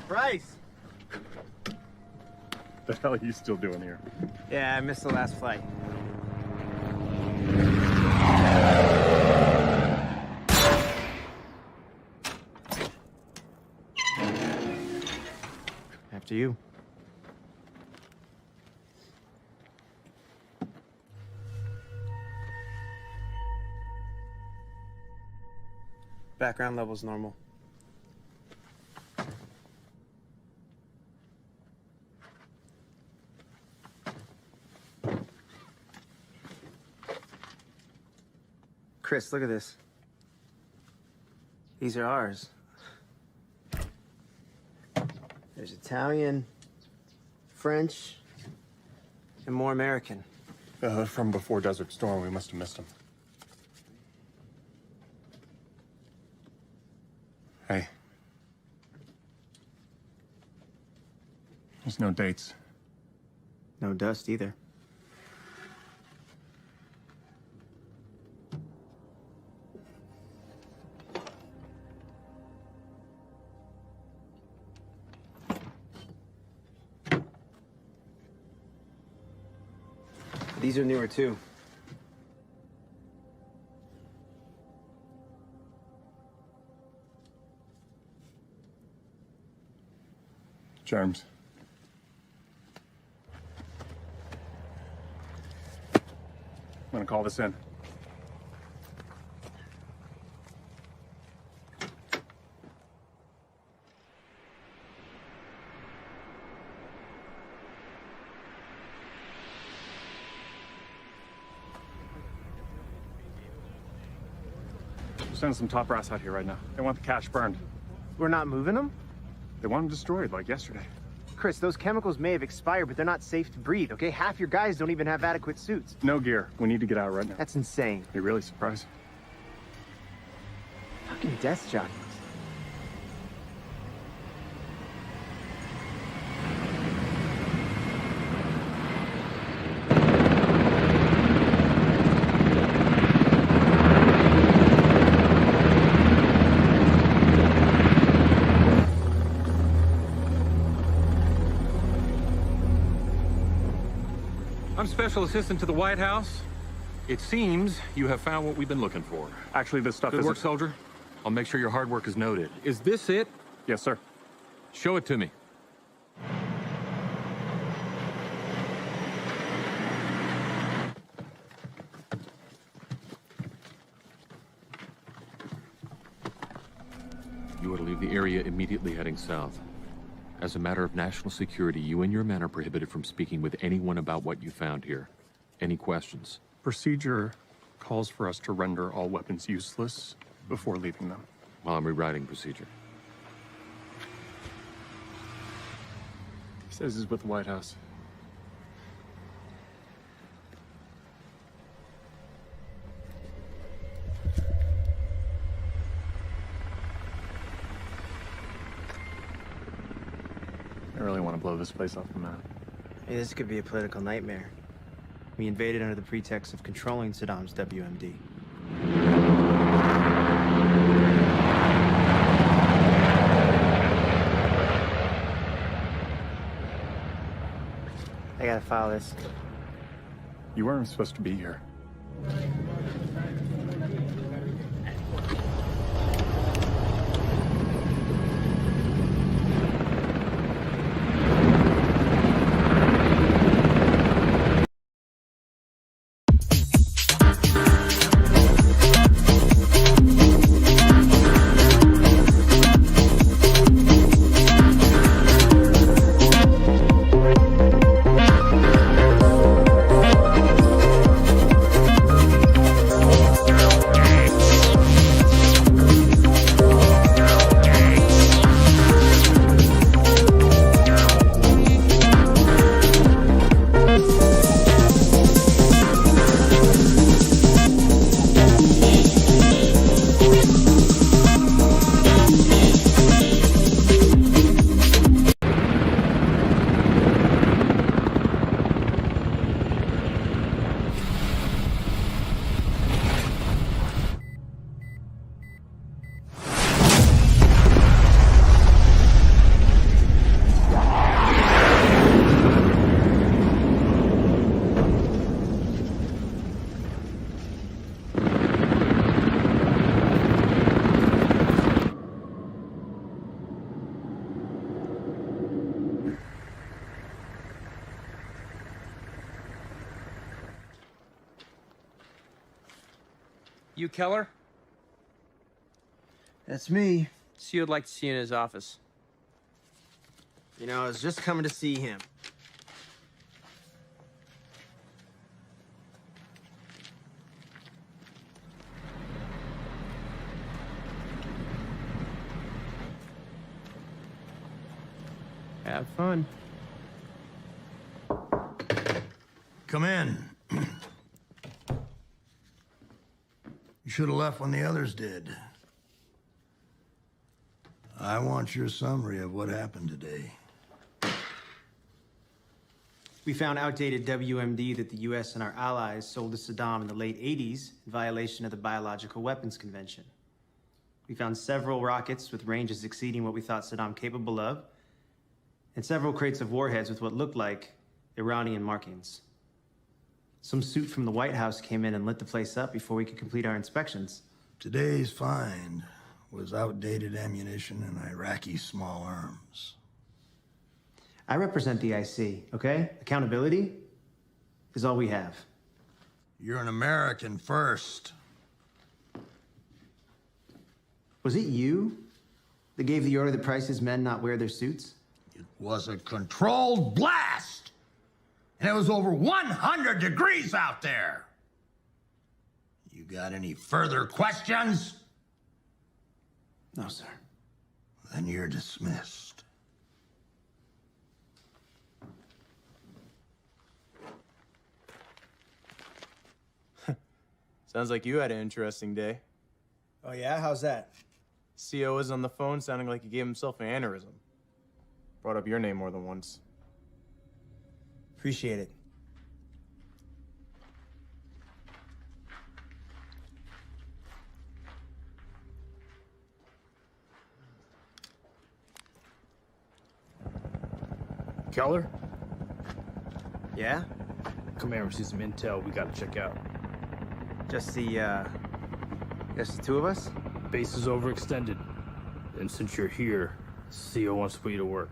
Bryce! The hell are you still doing here? Yeah, I missed the last flight. After you. Background level's normal. Chris, look at this. These are ours. There's Italian, French, and more American. From before Desert Storm, we must have missed them. Hey. There's no dates. No dust either. These are newer too. Germs. I'm gonna call this in. Send some top brass out here right now. They want the cash burned. We're not moving them? They want them destroyed like yesterday. Chris, those chemicals may have expired, but they're not safe to breathe, okay? Half your guys don't even have adequate suits. No gear. We need to get out right now. That's insane. You're really surprised? Fucking desk jockeys. I'm Special Assistant to the White House. It seems you have found what we've been looking for. Actually, this stuff Good is... work, soldier. I'll make sure your hard work is noted. Is this it? Yes, sir. Show it to me. You are to leave the area immediately heading south. As a matter of national security, you and your men are prohibited from speaking with anyone about what you found here. Any questions? Procedure calls for us to render all weapons useless before leaving them. Well, I'm rewriting procedure. He says he's with the White House. I really want to blow this place off the map. Hey, this could be a political nightmare. We invaded under the pretext of controlling Saddam's WMD. I gotta file this. You weren't supposed to be here. You Keller? That's me. CEO would like to see you in his office. You know, I was just coming to see him. Have fun. Come in. You should have left when the others did. I want your summary of what happened today. We found outdated WMD that the U.S. and our allies sold to Saddam in the late 80s in violation of the Biological Weapons Convention. We found several rockets with ranges exceeding what we thought Saddam capable of, and several crates of warheads with what looked like Iranian markings. Some suit from the White House came in and lit the place up before we could complete our inspections. Today's find was outdated ammunition and Iraqi small arms. I represent the IC, okay? Accountability is all we have. You're an American first. Was it you that gave the order that Price's men not wear their suits? It was a controlled blast! And it was over 100 degrees out there! You got any further questions? No, sir. Then you're dismissed. Sounds like you had an interesting day. Oh, yeah? How's that? CO was on the phone sounding like he gave himself an aneurysm. Brought up your name more than once. Appreciate it. Keller? Yeah? Come here, we see some intel we gotta check out. Just the two of us? Base is overextended. And since you're here, CO wants to put you to work.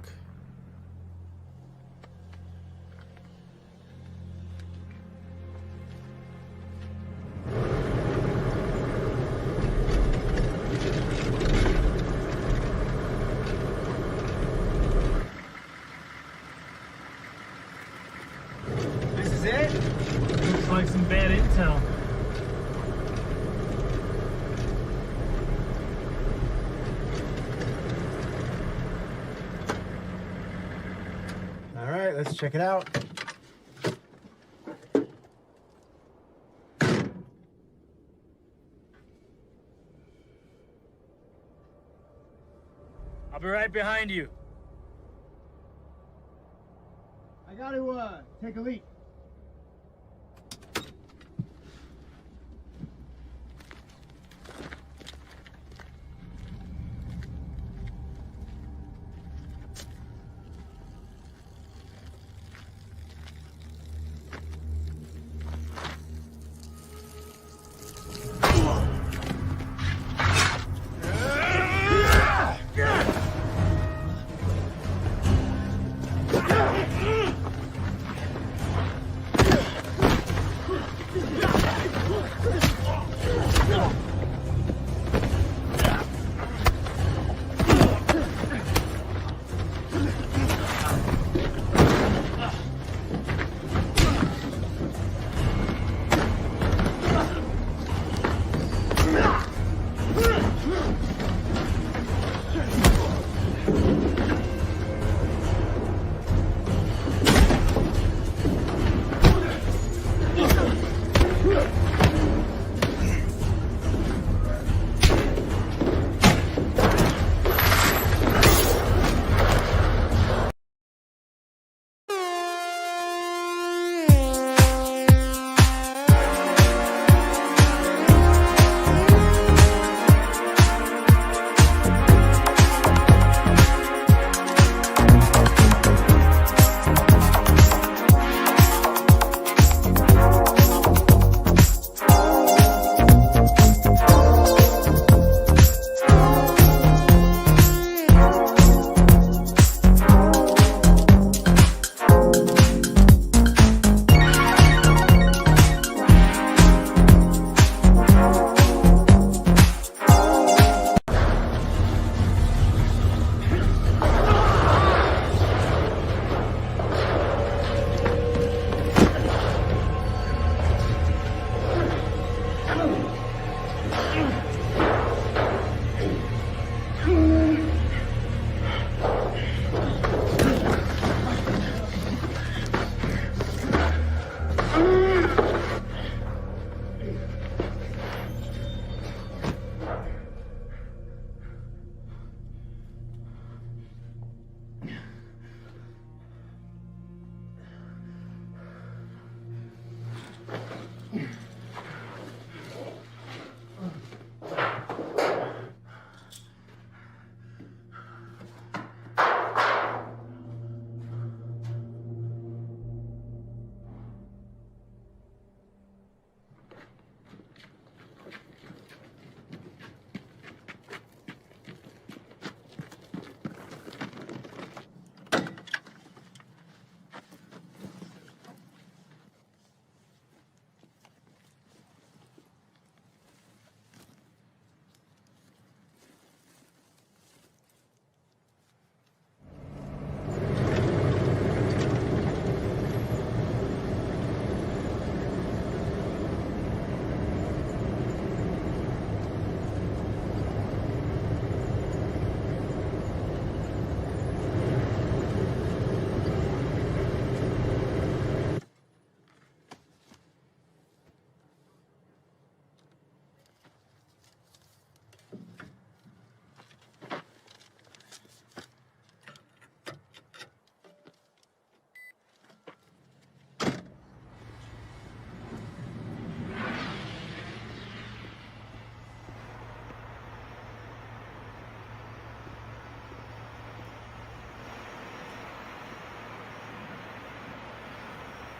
This is it? Looks like some bad intel. All right, let's check it out. I'll be right behind you. I got to take a leak.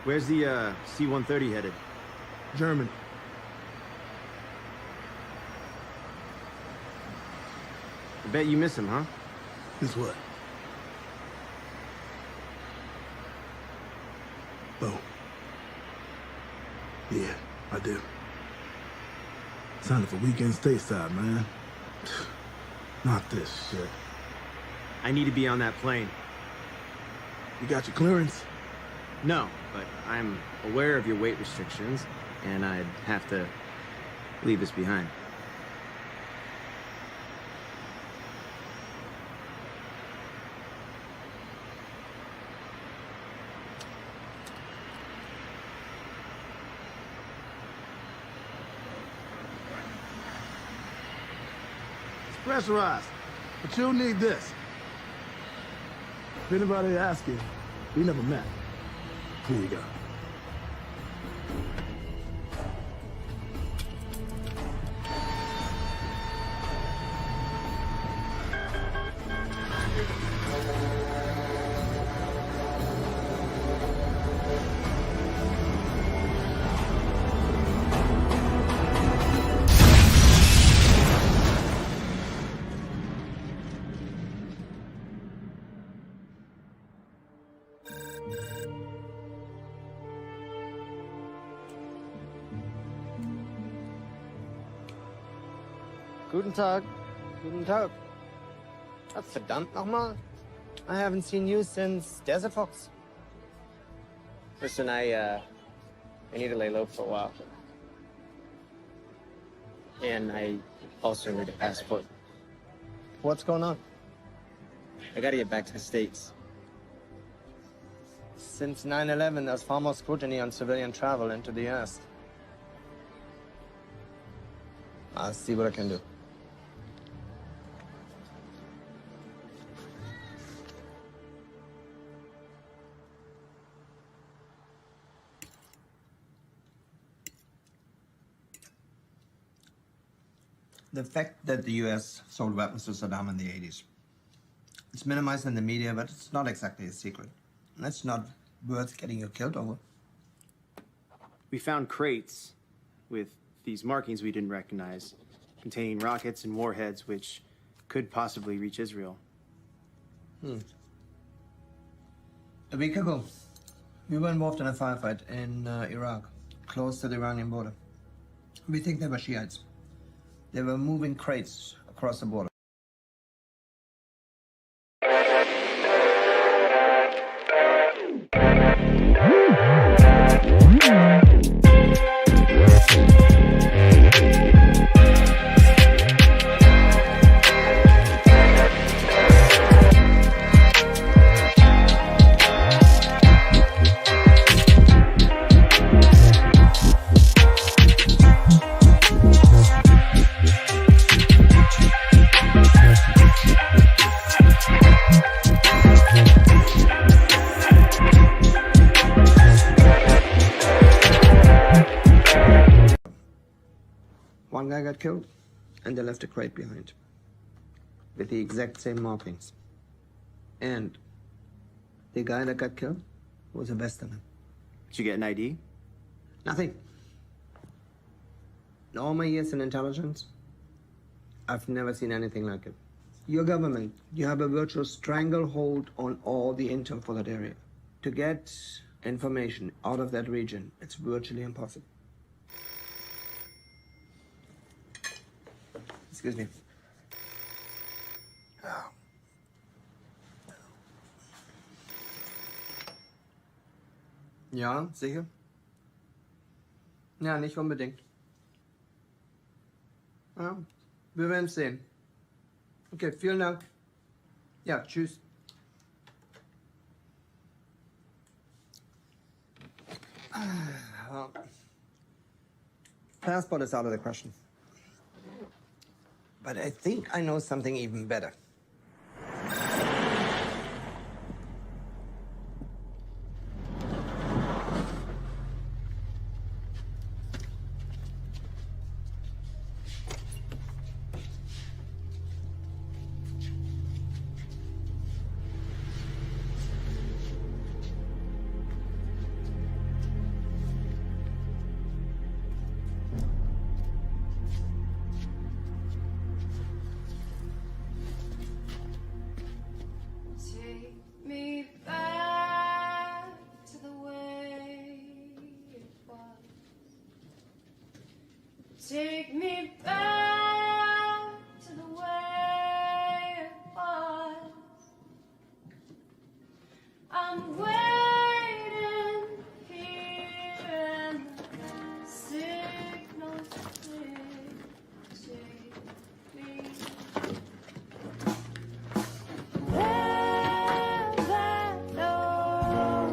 Where's the C-130 headed? German. I bet you miss him, huh? Is what? Oh. Yeah, I do. Signed up for weekend stateside, man. Not this shit. I need to be on that plane. You got your clearance? No, but I'm aware of your weight restrictions, and I'd have to leave this behind. It's pressurized, but you'll need this. If anybody asks you, we never met. Here you go. Guten Tag. Guten Tag. Ah, verdammt nochmal. I haven't seen you since Desert Fox. Listen, I need to lay low for a while. And I also need a passport. What's going on? I gotta get back to the States. Since 9/11, there's far more scrutiny on civilian travel into the US. I'll see what I can do. The fact that the US sold weapons to Saddam in the 80s. It's minimized in the media, but it's not exactly a secret. And that's not worth getting you killed over. We found crates with these markings we didn't recognize, containing rockets and warheads which could possibly reach Israel. A week ago, we were involved in a firefight in Iraq, close to the Iranian border. We think they were Shiites. They were moving crates across the border. One guy got killed, and they left a crate behind with the exact same markings. And the guy that got killed was a Westerner. Did you get an ID? Nothing. In all my years in intelligence, I've never seen anything like it. Your government, you have a virtual stranglehold on all the intel for that area. To get information out of that region, it's virtually impossible. Excuse me. Ja, sicher? Ja, nicht unbedingt. Ja, wir werden sehen. Okay, vielen Dank. Ja, tschüss. Passport is out of the question. But I think I know something even better. Take me back to the way it was. I'm waiting here and the signals take me. Where that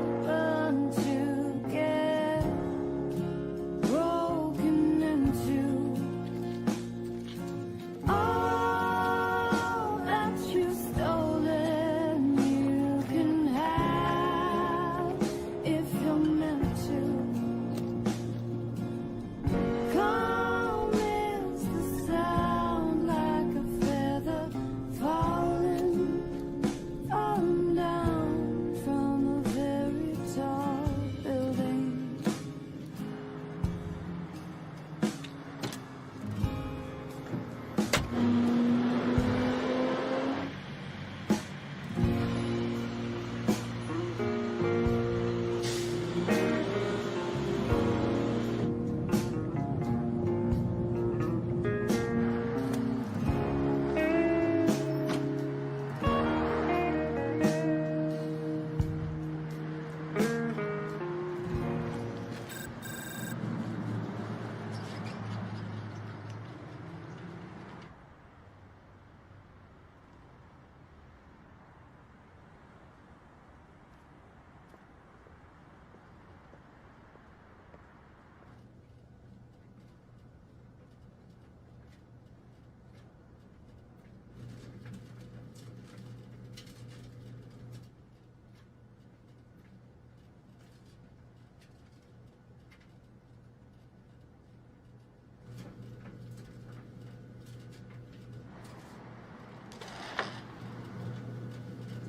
open to get broken into. All that you've stolen, you can have if you're meant to. Calm is the sound like a feather falling, falling down from a very tall building.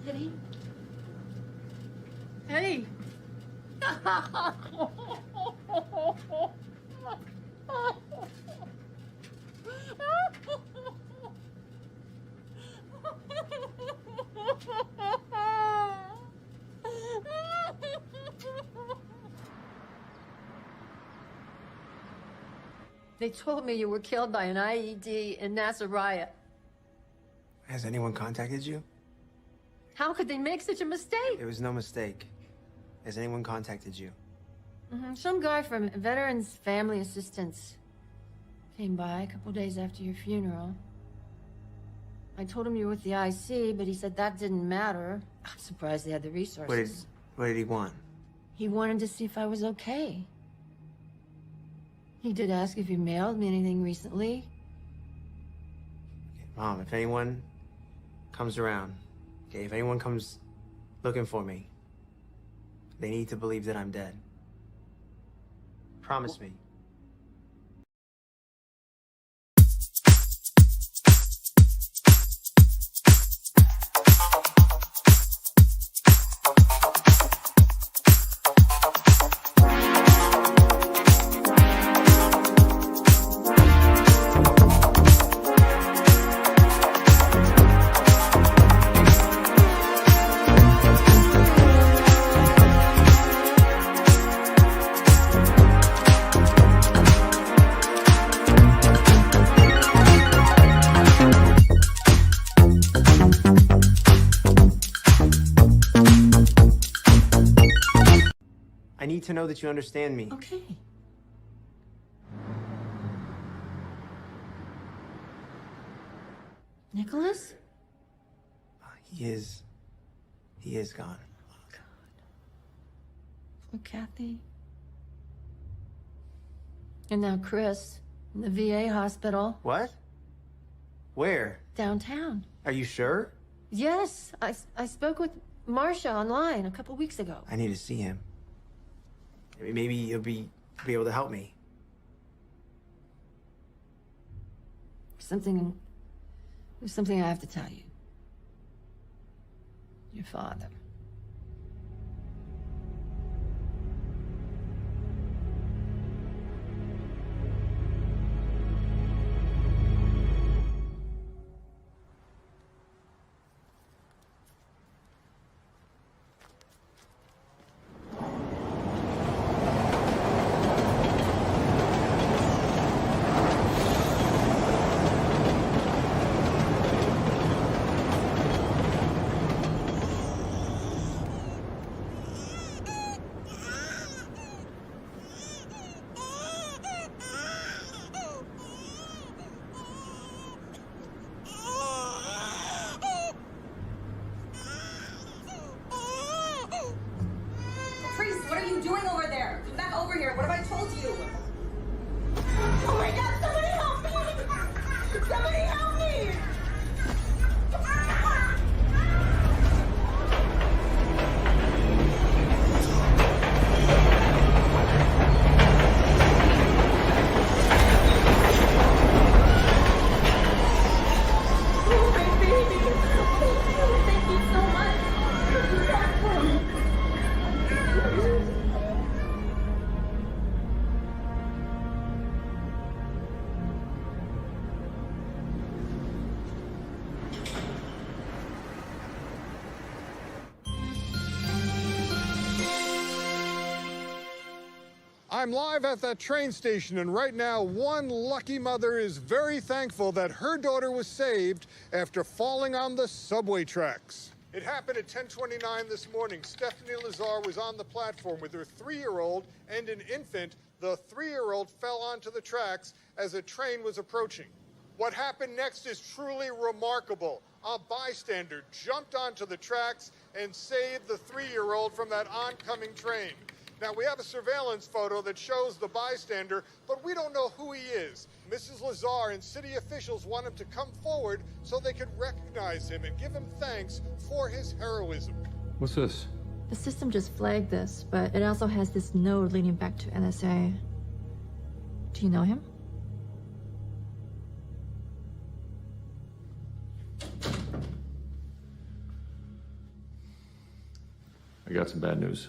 Eddie? Eddie! They told me you were killed by an IED in Nasiriyah. Has anyone contacted you? How could they make such a mistake? It was no mistake. Has anyone contacted you? Some guy from Veterans Family Assistance came by a couple days after your funeral. I told him you were with the IC, but he said that didn't matter. I'm surprised they had the resources. What did he want? He wanted to see if I was okay. He did ask if you mailed me anything recently. Mom, if anyone comes around, okay, if anyone comes looking for me, they need to believe that I'm dead. Promise me. I need to know that you understand me. Okay. Nicholas? He is gone. Oh, God. Poor Kathy. And now Chris, in the VA hospital. What? Where? Downtown. Are you sure? Yes, I spoke with Marcia online a couple weeks ago. I need to see him. Maybe he'll be able to help me. There's something I have to tell you. Your father. here. What have I told you? Oh my God, somebody help me! Somebody help me! Oh, my baby! Thank you so much. I'm live at that train station, and right now, one lucky mother is very thankful that her daughter was saved after falling on the subway tracks. It happened at 10:29 this morning. Stephanie Lazar was on the platform with her 3-year-old and an infant. The 3-year-old fell onto the tracks as a train was approaching. What happened next is truly remarkable. A bystander jumped onto the tracks and saved the 3-year-old from that oncoming train. Now, we have a surveillance photo that shows the bystander, but we don't know who he is. Mrs. Lazar and city officials want him to come forward so they could recognize him and give him thanks for his heroism. What's this? The system just flagged this, but it also has this node leading back to NSA. Do you know him? I got some bad news.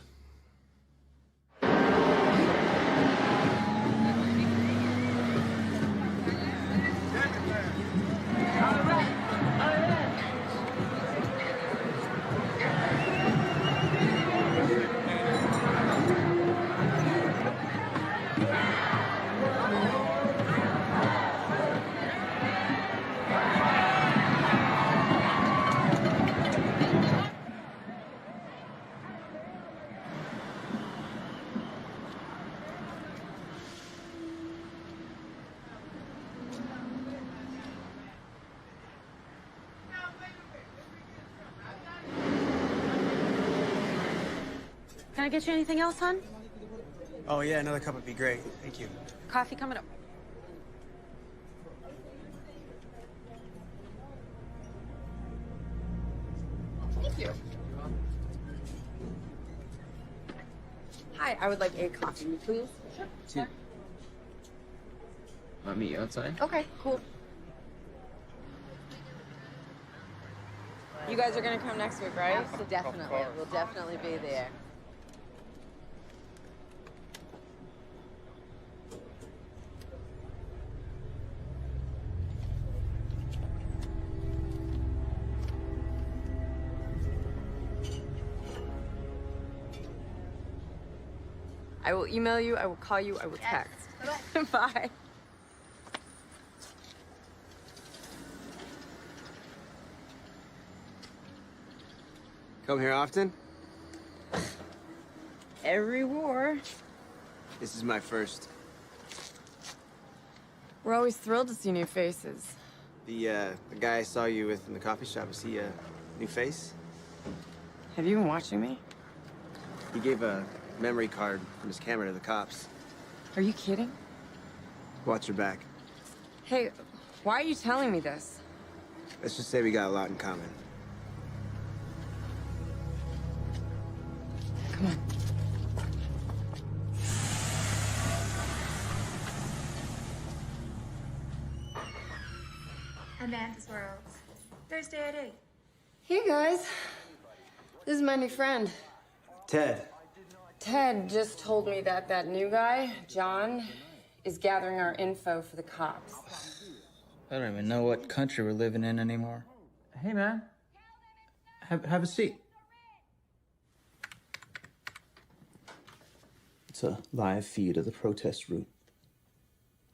Can I get you anything else, hon? Oh, yeah, another cup would be great. Thank you. Coffee coming up. Thank you. Hi, I would like a coffee, please. Sure. Two. Want me outside? Okay, cool. You guys are gonna come next week, right? Definitely. We'll definitely be there. I will email you, I will call you, I will text. Bye. Come here often? Every war. This is my first. We're always thrilled to see new faces. The guy I saw you with in the coffee shop, is he a new face? Have you been watching me? He gave a memory card from his camera to the cops. Are you kidding? Watch your back. Hey, why are you telling me this? Let's just say we got a lot in common. Come on. Amanda's World. Thursday at 8. Hey guys, this is my new friend. Ted. Ted just told me that that new guy, John, is gathering our info for the cops. I don't even know what country we're living in anymore. Hey, man. Have a seat. It's a live feed of the protest route.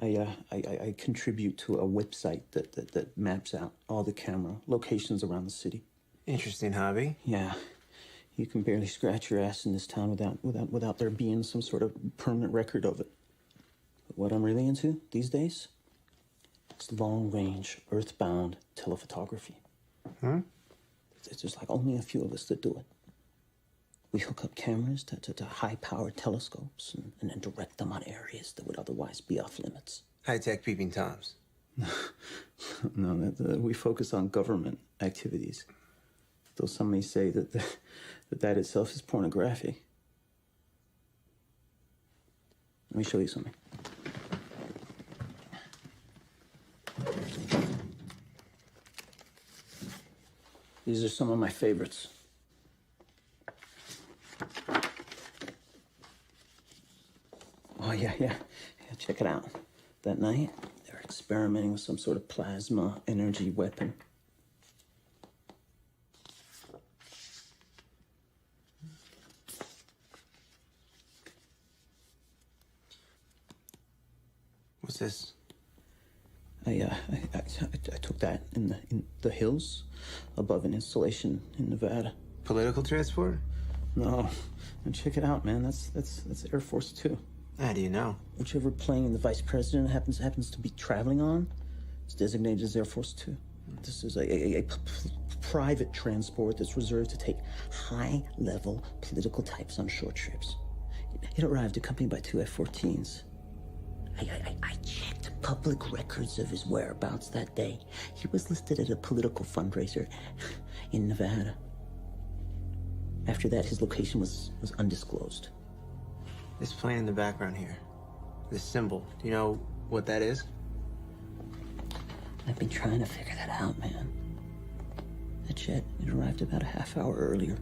I contribute to a website that maps out all the camera locations around the city. Interesting hobby. Yeah. You can barely scratch your ass in this town without there being some sort of permanent record of it. But what I'm really into these days is long-range, earthbound telephotography. Hmm? It's just like only a few of us that do it. We hook up cameras to high-powered telescopes and then direct them on areas that would otherwise be off limits. High-tech peeping toms. No, we focus on government activities. Though some may say that itself is pornography. Let me show you something. These are some of my favorites. Oh, yeah. Check it out. That night, they were experimenting with some sort of plasma energy weapon. What's this? I took that in the hills above an installation in Nevada. Political transport? No, and check it out, man. That's Air Force Two. How do you know? Whichever plane the vice president happens to be traveling on, it's designated as Air Force Two. This is a private transport that's reserved to take high-level political types on short trips. It arrived accompanied by two F-14s. I checked public records of his whereabouts that day. He was listed at a political fundraiser in Nevada. After that, his location was undisclosed. This plane in the background here, this symbol, do you know what that is? I've been trying to figure that out, man. That jet, it arrived about a half hour earlier.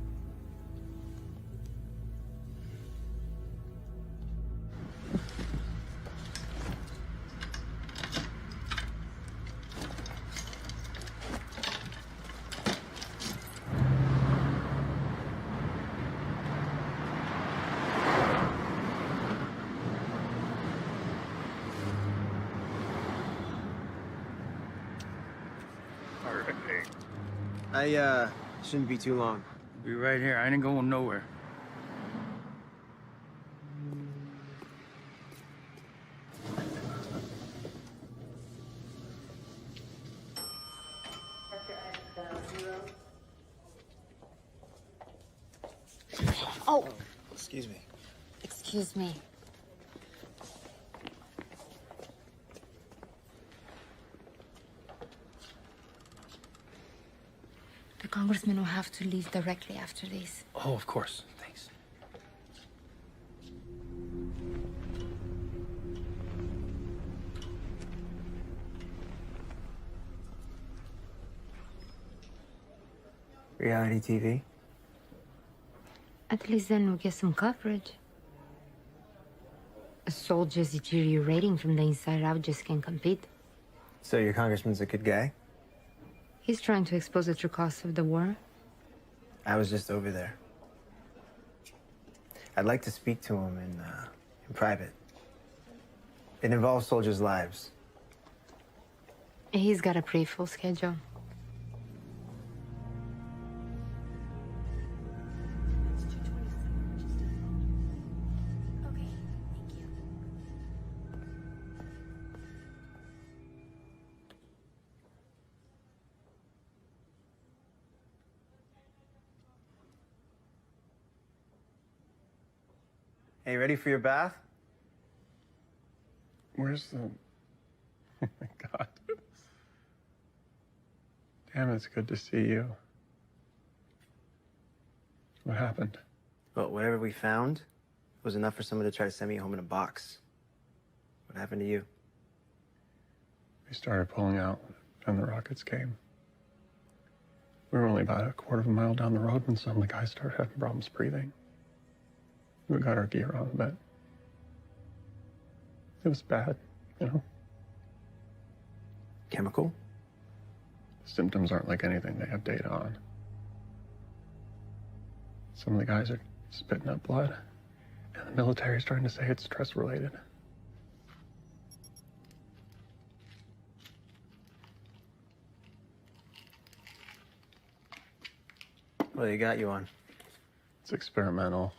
I shouldn't be too long. Be right here. I ain't going nowhere. Oh, Excuse me. excuse me. The congressman will have to leave directly after this. Oh, of course. Thanks. Reality TV? At least then we'll get some coverage. A soldier's deteriorating from the inside out just can't compete. So your congressman's a good guy? He's trying to expose the true cost of the war. I was just over there. I'd like to speak to him in private. It involves soldiers' lives. He's got a pretty full schedule. Hey, ready for your bath? Where's the... Oh my God. Damn, it's good to see you. What happened? Well, whatever we found was enough for someone to try to send me home in a box. What happened to you? We started pulling out, and the rockets came. We were only about a quarter of a mile down the road when some of the guys started having problems breathing. We got our gear on, but it was bad, you know? Chemical? Symptoms aren't like anything they have data on. Some of the guys are spitting up blood, and the military's trying to say it's stress-related. What they got you on? It's experimental.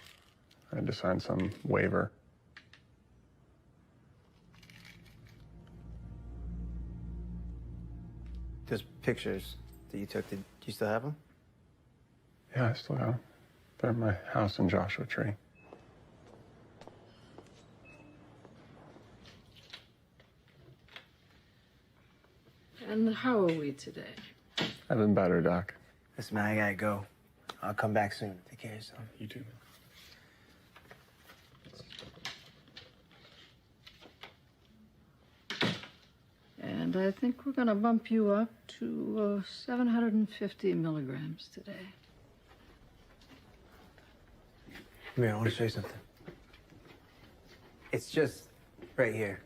I had to sign some waiver. Those pictures that you took, did you still have them? Yeah, I still got them. They're at my house in Joshua Tree. And how are we today? I've been better, Doc. Listen, man, I gotta go. I'll come back soon. Take care of yourself. You too, man. And I think we're gonna bump you up to 750 milligrams today. Come here, I want to show you something. It's just right here.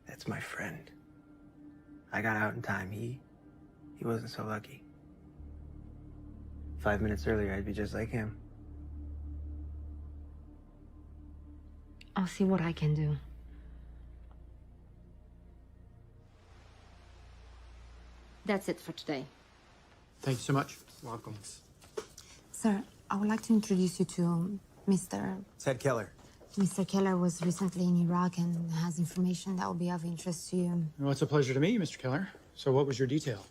That's my friend. I got out in time. He wasn't so lucky. 5 minutes earlier, I'd be just like him. I'll see what I can do. That's it for today. Thank you so much. Welcome. Sir, I would like to introduce you to Mr. Ted Keller. Mr. Keller was recently in Iraq and has information that will be of interest to you. Well, it's a pleasure to meet you, Mr. Keller. So what was your detail?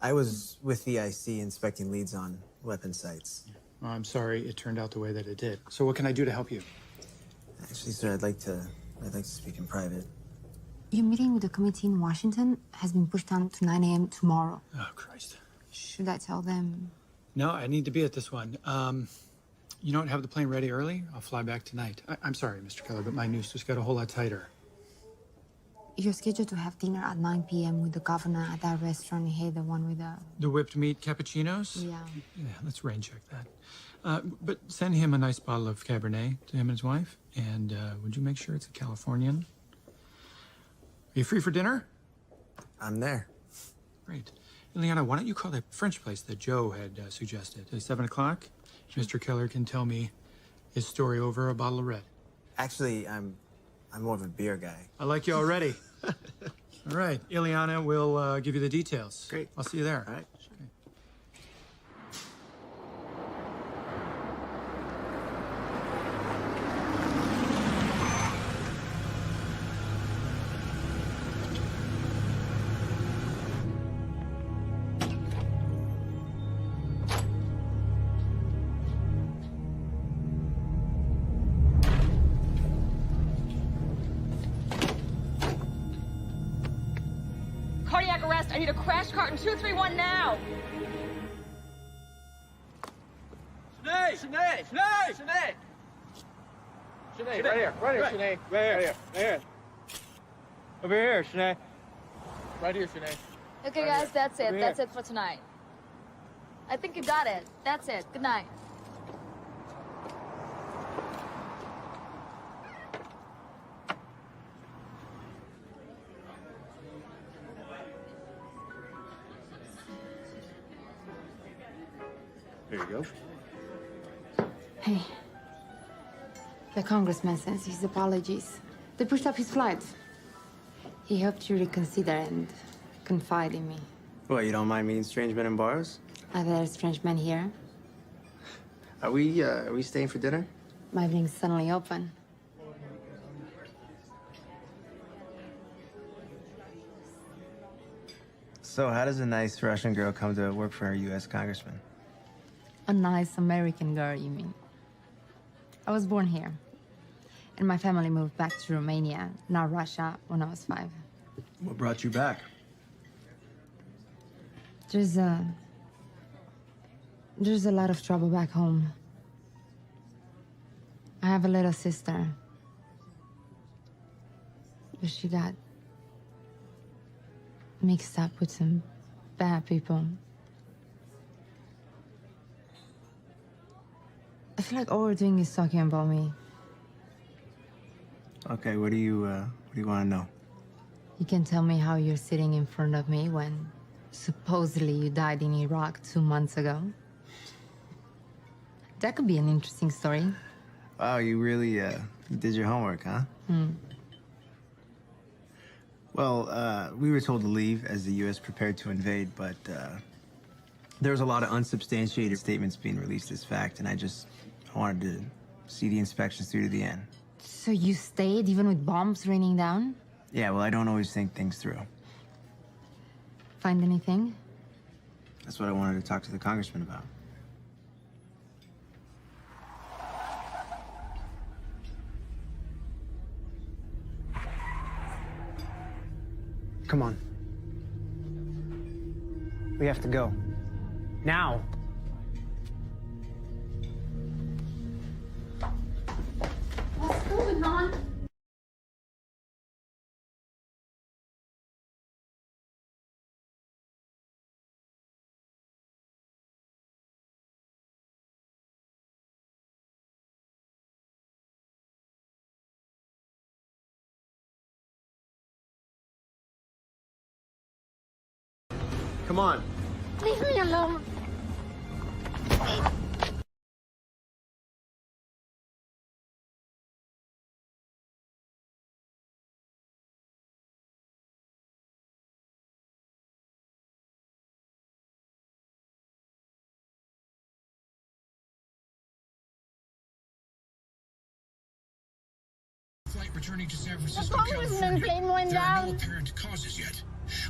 I was with the IC inspecting leads on weapon sites. Oh, I'm sorry it turned out the way that it did. So what can I do to help you? Actually, sir, I'd like to speak in private. Your meeting with the committee in Washington has been pushed down to 9 a.m. tomorrow. Oh, Christ. Should I tell them? No, I need to be at this one. You don't have the plane ready early? I'll fly back tonight. I'm sorry, Mr. Keller, but my noose just got a whole lot tighter. You're scheduled to have dinner at 9 p.m. with the governor at that restaurant here, the one with the... The whipped meat cappuccinos? Yeah. Yeah, let's rain check that. But send him a nice bottle of Cabernet to him and his wife. And would you make sure it's a Californian? Are you free for dinner? I'm there. Great. Ileana, why don't you call that French place that Joe had suggested? At 7 o'clock? Mr. Keller can tell me his story over a bottle of red. Actually, I'm more of a beer guy. I like you already. All right, Ileana will give you the details. Great. I'll see you there. All right. Cardiac arrest. I need a crash cart in 231 now. Sinead! Sinead! Sinead! Sinead! Sinead, right here. Right here, Sinead. Right here. Right here. Over here, Sinead. Right here, Sinead. Okay, guys, that's it. That's it for tonight. I think you got it. That's it. Good night. There you go. Hey. The congressman sends his apologies. They pushed up his flight. He hoped you reconsider and confide in me. What, you don't mind meeting strange men in bars? Are there strange men here? Are we staying for dinner? My evening's suddenly open. So how does a nice Russian girl come to work for a U.S. congressman? A nice American girl, you mean? I was born here. And my family moved back to Romania, now Russia, when I was 5. What brought you back? There's a lot of trouble back home. I have a little sister. But she got mixed up with some bad people. I feel like all we're doing is talking about me. Okay, what do you want to know? You can tell me how you're sitting in front of me when supposedly you died in Iraq 2 months ago. That could be an interesting story. Wow, you really did your homework, huh? Well, we were told to leave as the U.S. prepared to invade, but there was a lot of unsubstantiated statements being released as fact, and I I wanted to see the inspections through to the end. So you stayed even with bombs raining down? Yeah, well, I don't always think things through. Find anything? That's what I wanted to talk to the congressman about. Come on. We have to go. Now! What's going on? Come on. Leave me alone. Flight returning to San Francisco, California. There are no apparent causes yet.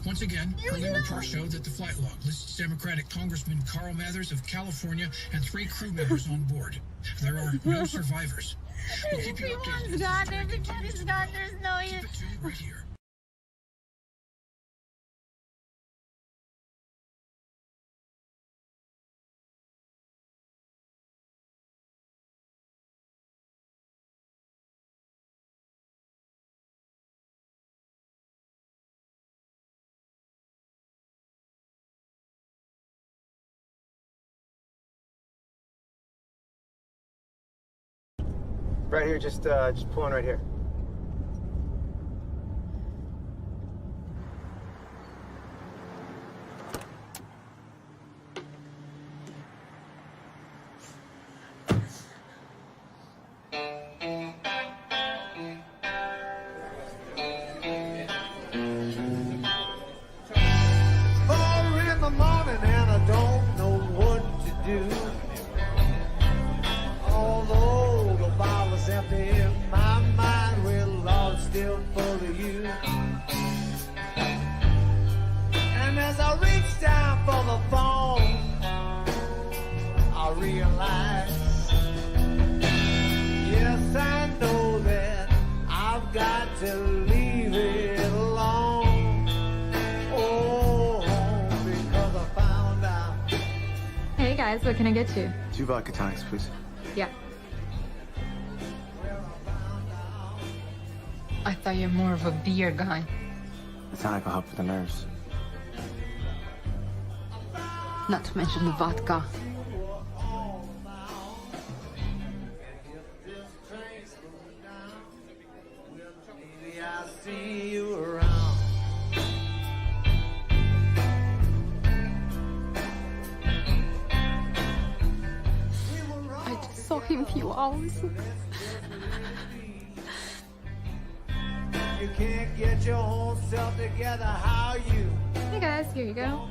Once again, early reports show that the flight log lists Democratic Congressman Carl Mathers of California and 3 crew members on board. There are no survivors. We'll keep you updated. Everyone's gone. Everybody's gone. There's no use. Keep it tuned right here. Right here, just pull in right here. Hey guys, what can I get you? 2 vodka tonics, please. Yeah. I thought you're more of a beer guy. The tonic will help with the nerves. Not to mention the vodka. I just saw him a few hours ago. You can't get your own self together, how you? Hey guys, here you go.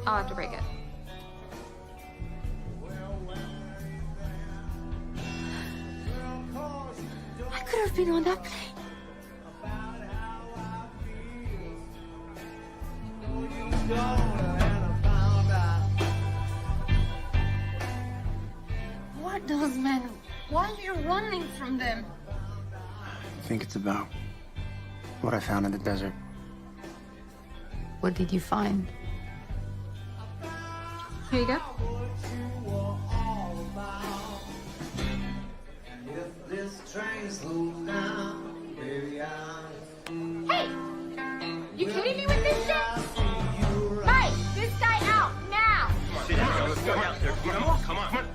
I'll have to break it. I could have been on that plane. What those men? Why are you running from them? I think it's about what I found in the desert. What did you find? Here you go. Hey! You kidding me with this shit? Mike, this guy out now! Let's go. Come on.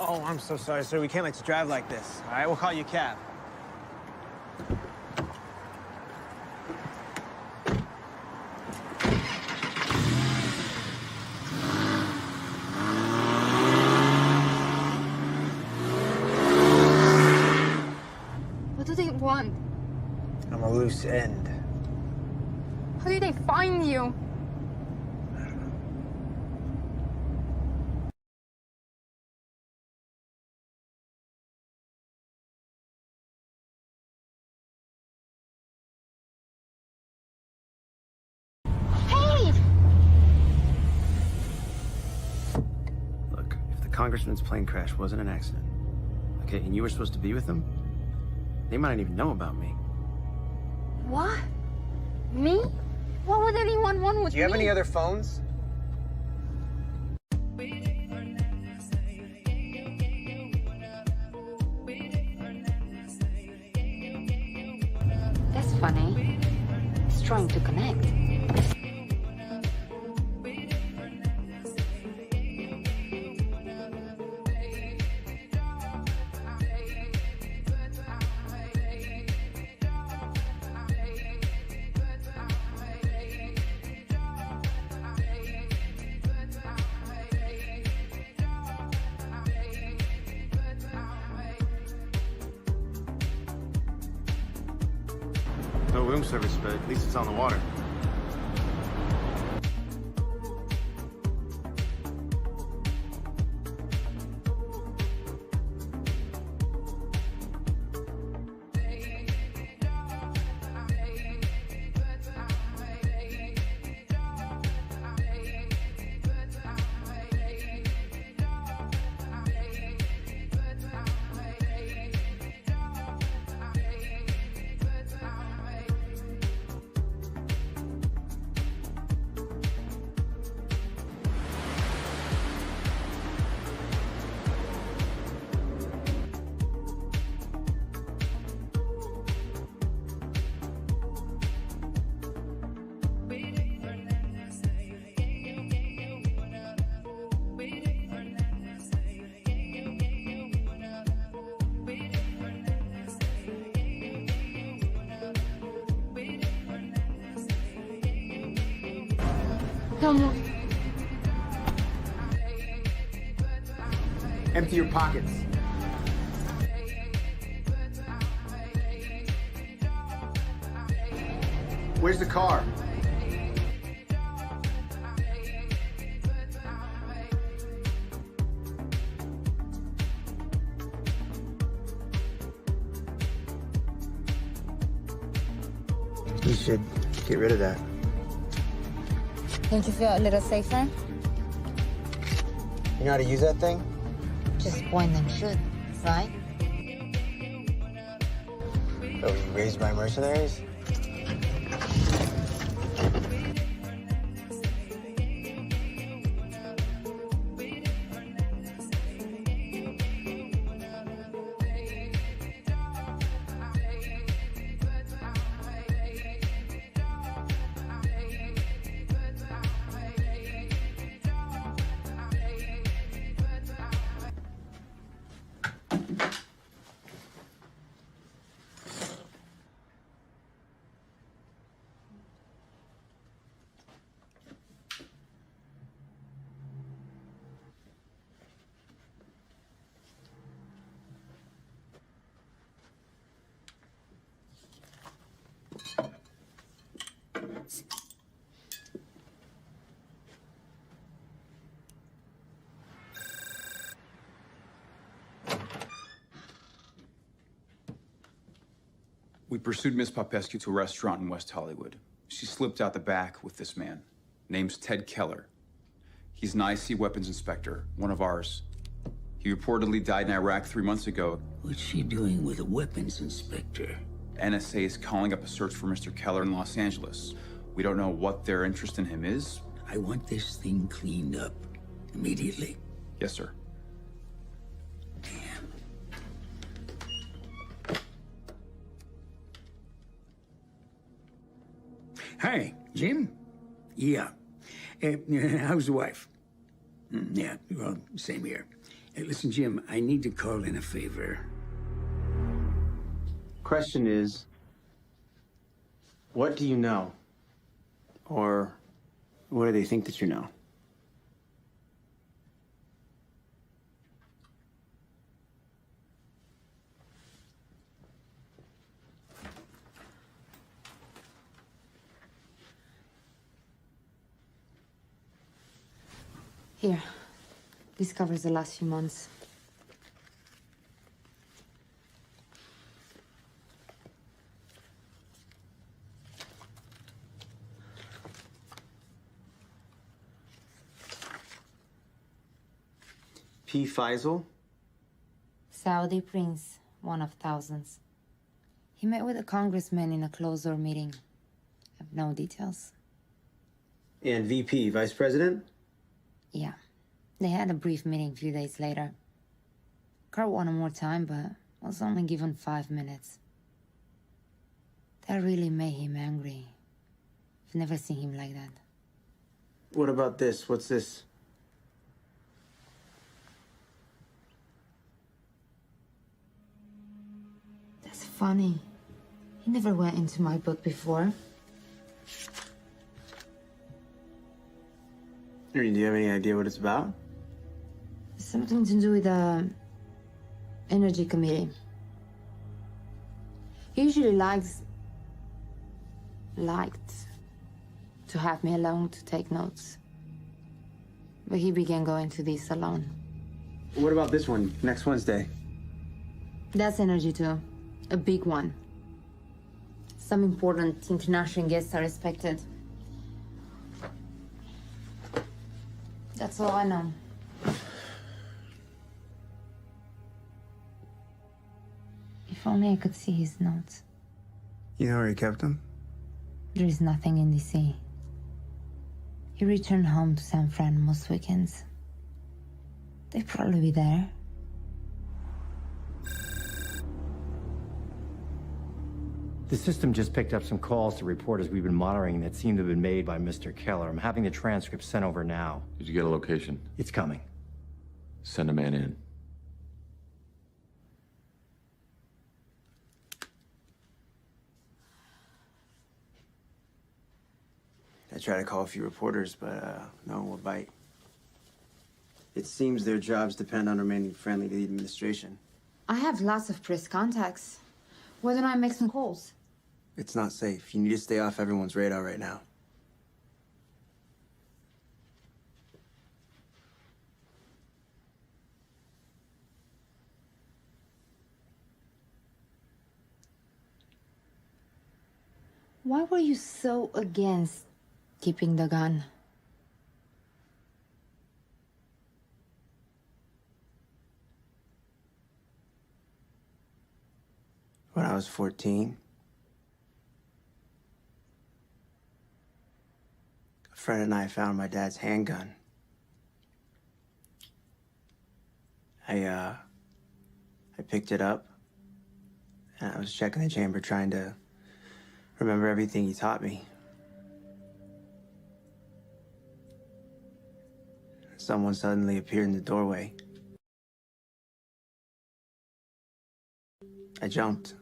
Oh, I'm so sorry, sir. We can't let you drive like this. All right, we'll call you a cab. What do they want? I'm a loose end. How did they find you? Hey! Look, if the congressman's plane crash wasn't an accident, okay, and you were supposed to be with them, they might not even know about me. What? Me? What would anyone want with me? Do you have any other phones? That's funny. It's trying to connect. No room service, but at least it's on the water. Empty your pockets. Where's the car? You should get rid of that. Don't you feel a little safer? You know how to use that thing? Just point and shoot, right? So were you raised by mercenaries? We pursued Miss Popescu to a restaurant in West Hollywood. She slipped out the back with this man. Name's Ted Keller. He's an IC weapons inspector, one of ours. He reportedly died in Iraq 3 months ago. What's she doing with a weapons inspector? NSA is calling up a search for Mr. Keller in Los Angeles. We don't know what their interest in him is. I want this thing cleaned up immediately. Yes, sir. Hi, Jim? Yeah. How's the wife? Yeah, well, same here. Hey, listen, Jim, I need to call in a favor. Question is, what do you know? Or what do they think that you know? Here. This covers the last few months. P. Faisal? Saudi prince, one of thousands. He met with a congressman in a closed-door meeting. I have no details. And VP, Vice President? Yeah. They had a brief meeting a few days later. Carl wanted more time, but was only given 5 minutes. That really made him angry. I've never seen him like that. What about this? What's this? That's funny. He never went into my book before. Do you have any idea what it's about? Something to do with the energy committee. He usually liked to have me alone to take notes. But he began going to this alone. What about this one, next Wednesday? That's energy too. A big one. Some important international guests are expected. That's all I know. If only I could see his notes. You know where he kept them? There is nothing in DC. He returned home to San Fran most weekends. They'd probably be there. The system just picked up some calls to reporters we've been monitoring that seem to have been made by Mr. Keller. I'm having the transcript sent over now. Did you get a location? It's coming. Send a man in. I tried to call a few reporters, but no one will bite. It seems their jobs depend on remaining friendly to the administration. I have lots of press contacts. Why don't I make some calls? It's not safe. You need to stay off everyone's radar right now. Why were you so against keeping the gun? When I was 14, a friend and I found my dad's handgun. I picked it up, and I was checking the chamber, trying to remember everything he taught me. Someone suddenly appeared in the doorway. I jumped.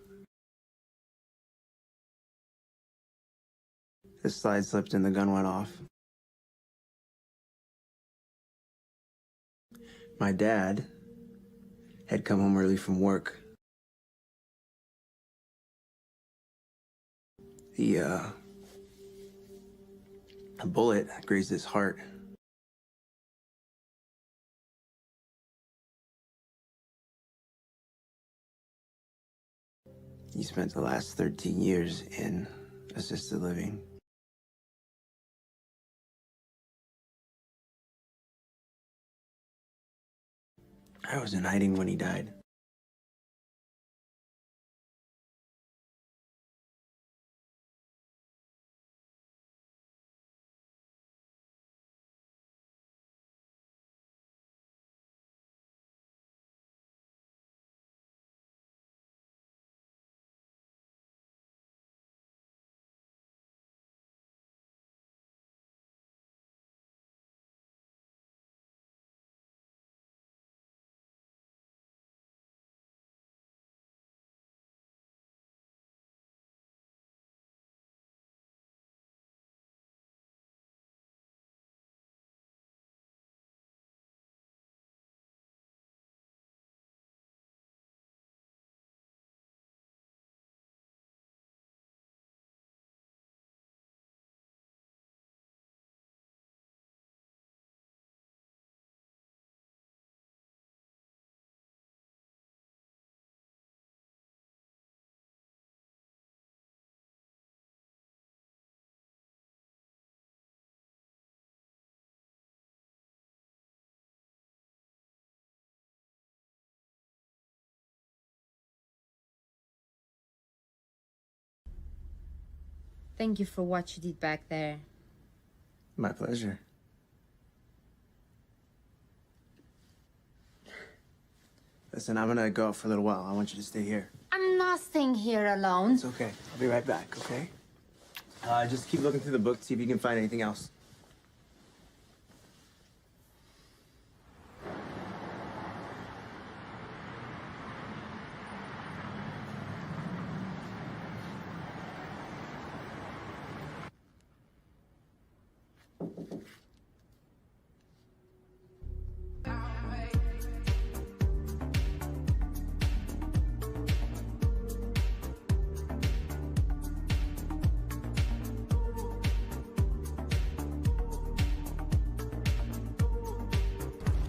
The slide slipped and the gun went off. My dad had come home early from work. A bullet grazed his heart. He spent the last 13 years in assisted living. I was in hiding when he died. Thank you for what you did back there. My pleasure. Listen, I'm gonna go out for a little while. I want you to stay here. I'm not staying here alone. It's okay. I'll be right back, okay? Just keep looking through the book, see if you can find anything else.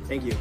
Thank you.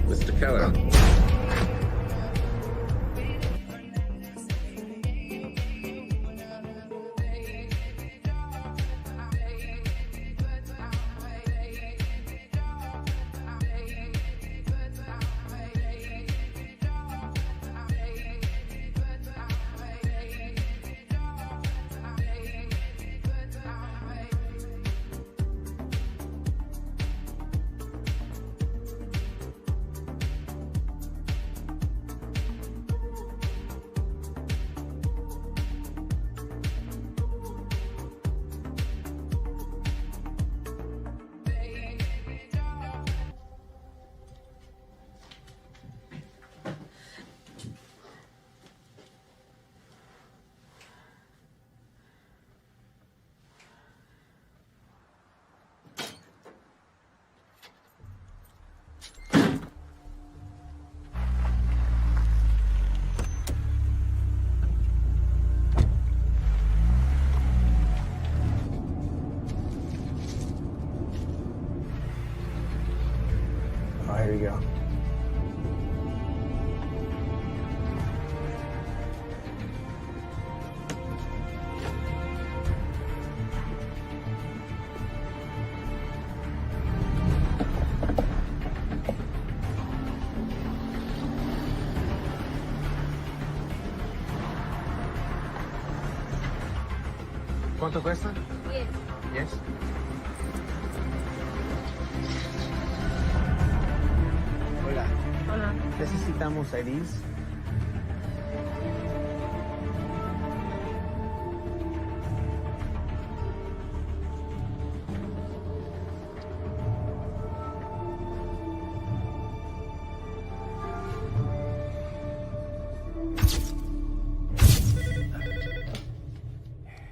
Mr. Keller. Oh, here you go. ¿Cuánto cuesta? 10. Yes. Hola. Hola. Necesitamos IDs.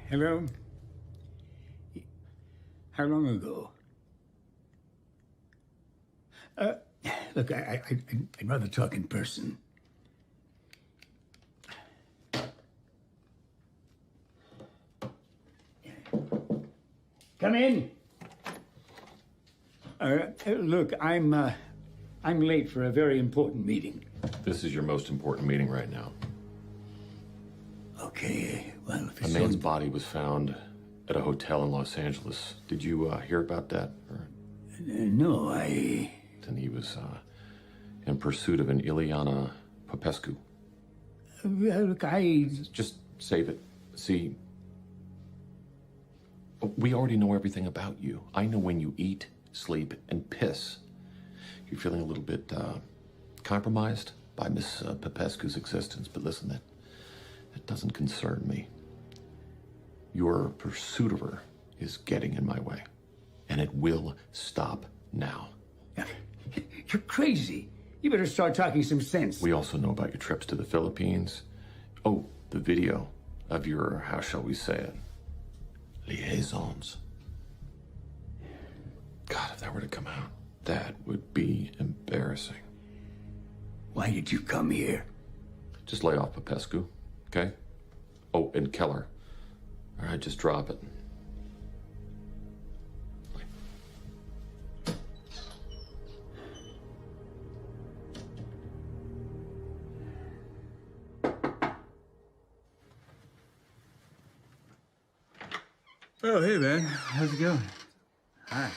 Hello? How long ago? Look, I'd rather talk in person. Come in. Look, I'm I'm late for a very important meeting. This is your most important meeting right now. Okay, well, if A it's man's so... body was found at a hotel in Los Angeles. Did you hear about that? No, I... And he was in pursuit of an Ileana Popescu. Look, I... Just save it. See, we already know everything about you. I know when you eat, sleep, and piss. You're feeling a little bit compromised by Miss Popescu's existence, but listen, that doesn't concern me. Your pursuit of her is getting in my way, and it will stop now. You're crazy. You better start talking some sense. We also know about your trips to the Philippines. Oh, the video of your, how shall we say it, liaisons. God, if that were to come out, that would be embarrassing. Why did you come here? Just lay off Popescu, okay? Oh, and Keller. All right, just drop it. Oh, hey, man. How's it going? Hi.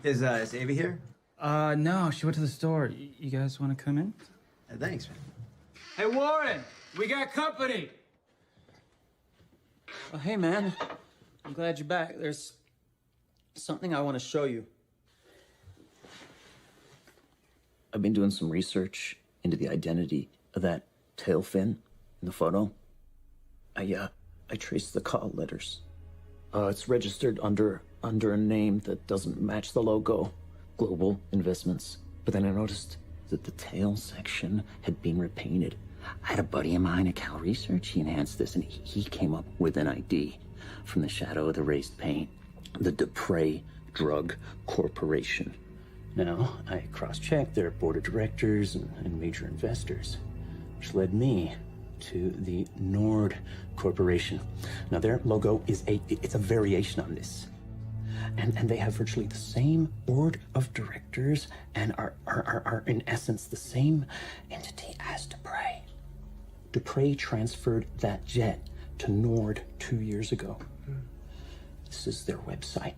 Is Ava here? No, she went to the store. You guys want to come in? Thanks, man. Hey, Warren, we got company. Oh, hey, man. I'm glad you're back. There's something I want to show you. I've been doing some research into the identity of that tail fin in the photo. I traced the call letters. It's registered under a name that doesn't match the logo, Global Investments. But then I noticed that the tail section had been repainted. I had a buddy of mine at Cal Research. He enhanced this, and he came up with an ID from the shadow of the raised paint. The Dupre Drug Corporation. Now, I cross-checked their board of directors and major investors, which led me to the Nord Corporation. Now, their logo is it's a variation on this. And they have virtually the same board of directors and are in essence the same entity as Dupre. Dupre transferred that jet to Nord 2 years ago. This is their website.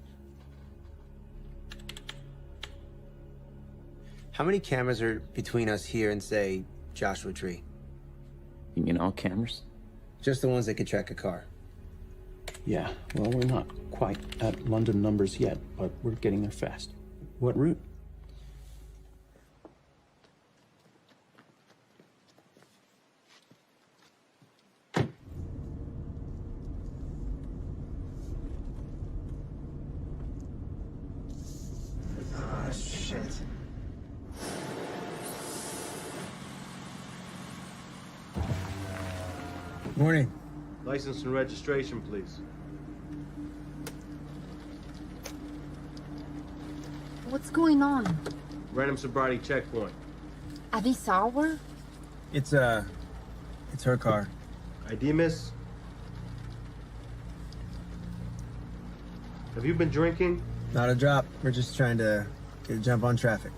How many cameras are between us here and, say, Joshua Tree? You mean all cameras? Just the ones that could track a car. Yeah, well, we're not quite at London numbers yet, but we're getting there fast. What route? Oh, shit. Morning. License and registration, please. What's going on? Random sobriety checkpoint. At this hour? It's her car. ID, miss? Have you been drinking? Not a drop. We're just trying to get a jump on traffic.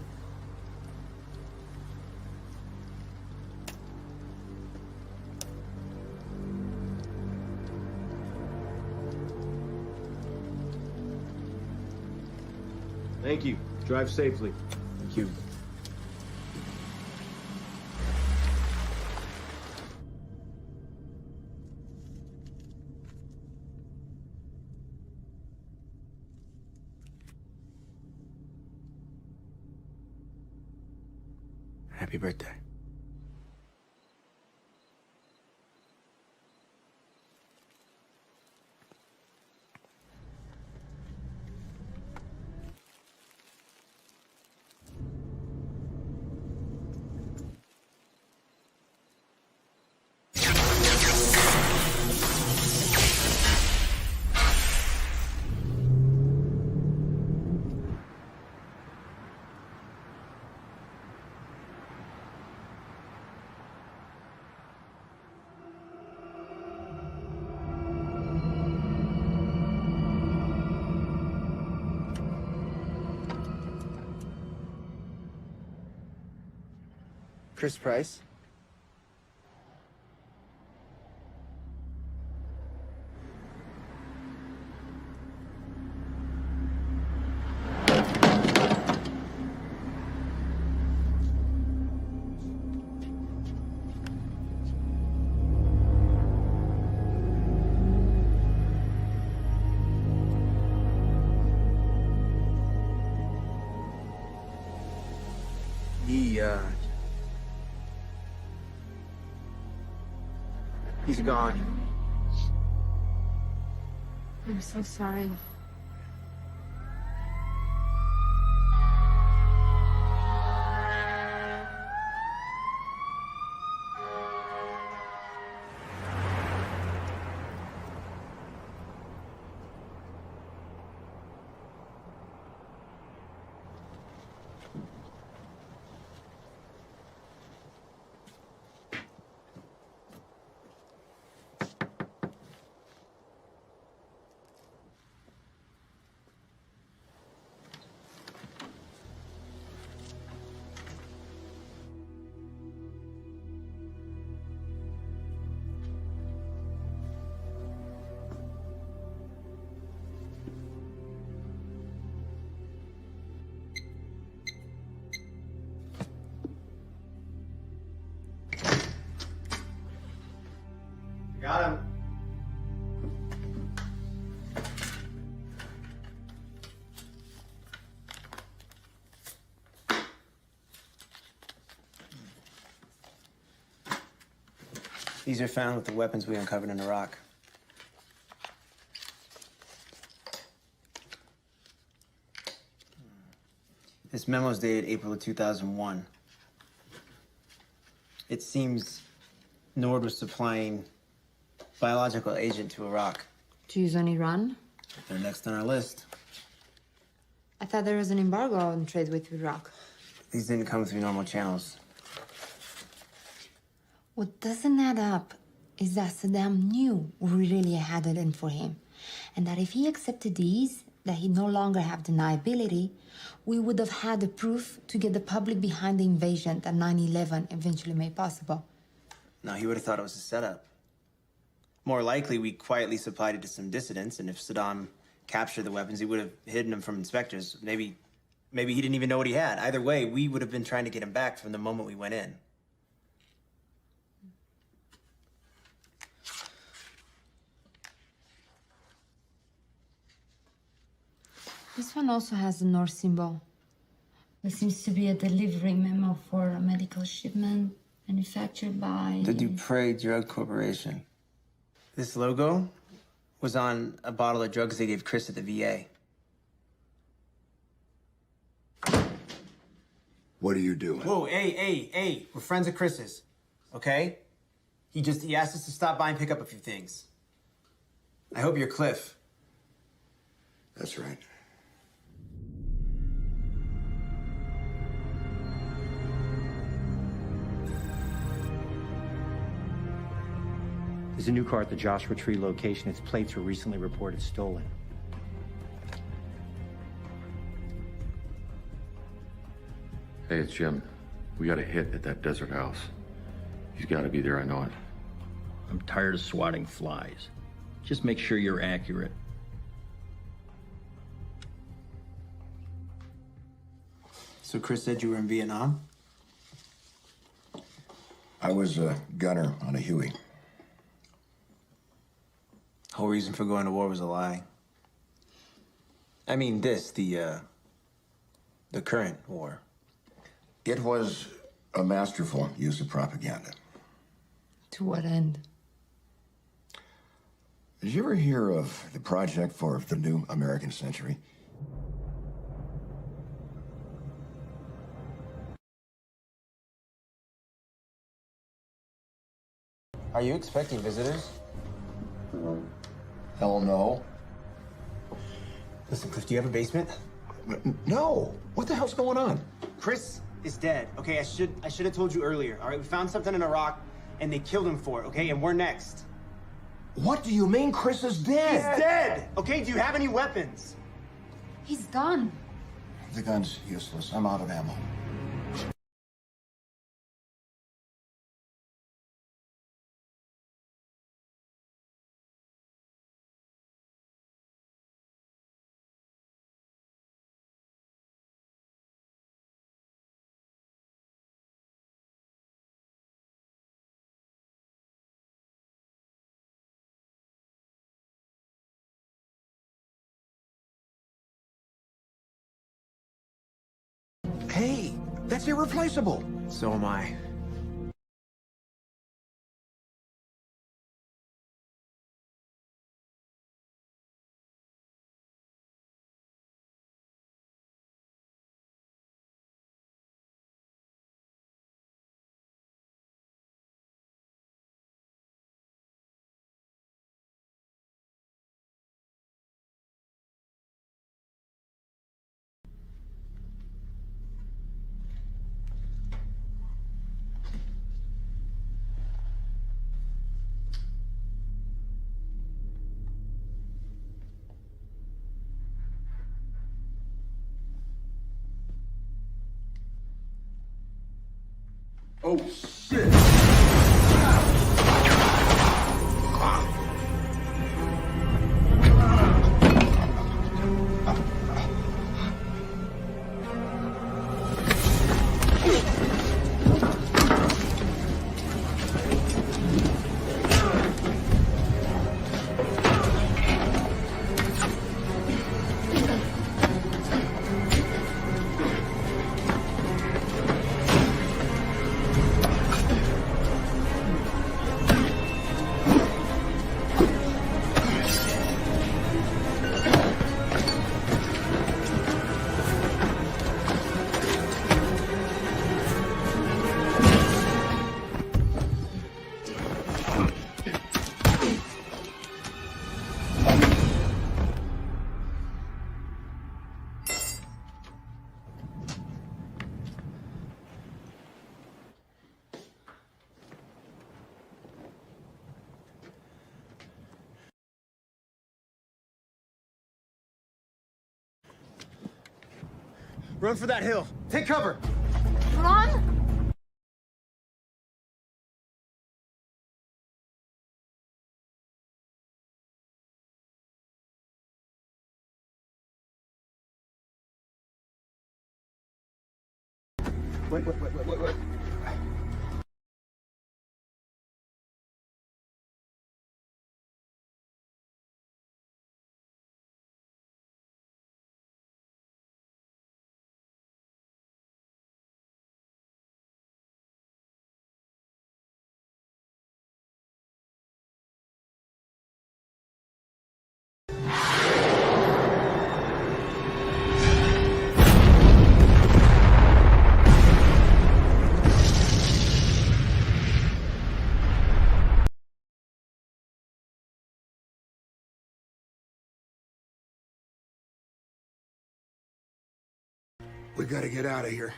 Thank you. Drive safely. Thank you. Happy birthday. Chris Price. He's gone. I'm so sorry. Got him. These are found with the weapons we uncovered in Iraq. This memo is dated April of 2001. It seems Nord was supplying biological agent to Iraq. To use on Iran? They're next on our list. I thought there was an embargo on trade with Iraq. These didn't come through normal channels. What doesn't add up is that Saddam knew we really had it in for him, and that if he accepted these, that he no longer have deniability, we would have had the proof to get the public behind the invasion that 9/11 eventually made possible. No, he would have thought it was a setup. More likely, we quietly supplied it to some dissidents, and if Saddam captured the weapons, he would have hidden them from inspectors. Maybe he didn't even know what he had. Either way, we would have been trying to get him back from the moment we went in. This one also has the North symbol. There seems to be a delivery memo for a medical shipment manufactured by... The Dupre Drug Corporation. This logo was on a bottle of drugs they gave Chris at the VA. What are you doing? Whoa, hey. We're friends of Chris's, okay? He asked us to stop by and pick up a few things. I hope you're Cliff. That's right. There's a new car at the Joshua Tree location. Its plates were recently reported stolen. Hey, it's Jim. We got a hit at that desert house. He's got to be there, I know it. I'm tired of swatting flies. Just make sure you're accurate. So Chris said you were in Vietnam? I was a gunner on a Huey. Whole reason for going to war was a lie. I mean the current war. It was a masterful use of propaganda. To what end? Did you ever hear of the project for the new American century? Are you expecting visitors? Hell no. Listen, Cliff, do you have a basement? No. What the hell's going on? Chris is dead. Okay, I should have told you earlier. All right, we found something in Iraq, and they killed him for it. Okay, and we're next. What do you mean Chris is dead? He's dead. Okay, do you have any weapons? He's gone. The gun's useless. I'm out of ammo. That's irreplaceable. So am I. Oh, shit. Run for that hill. Take cover. Run! Wait. We gotta get out of here.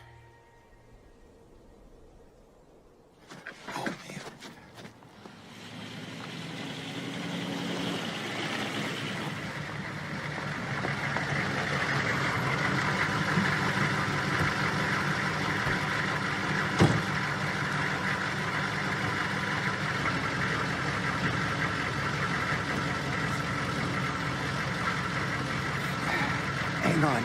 Hang on.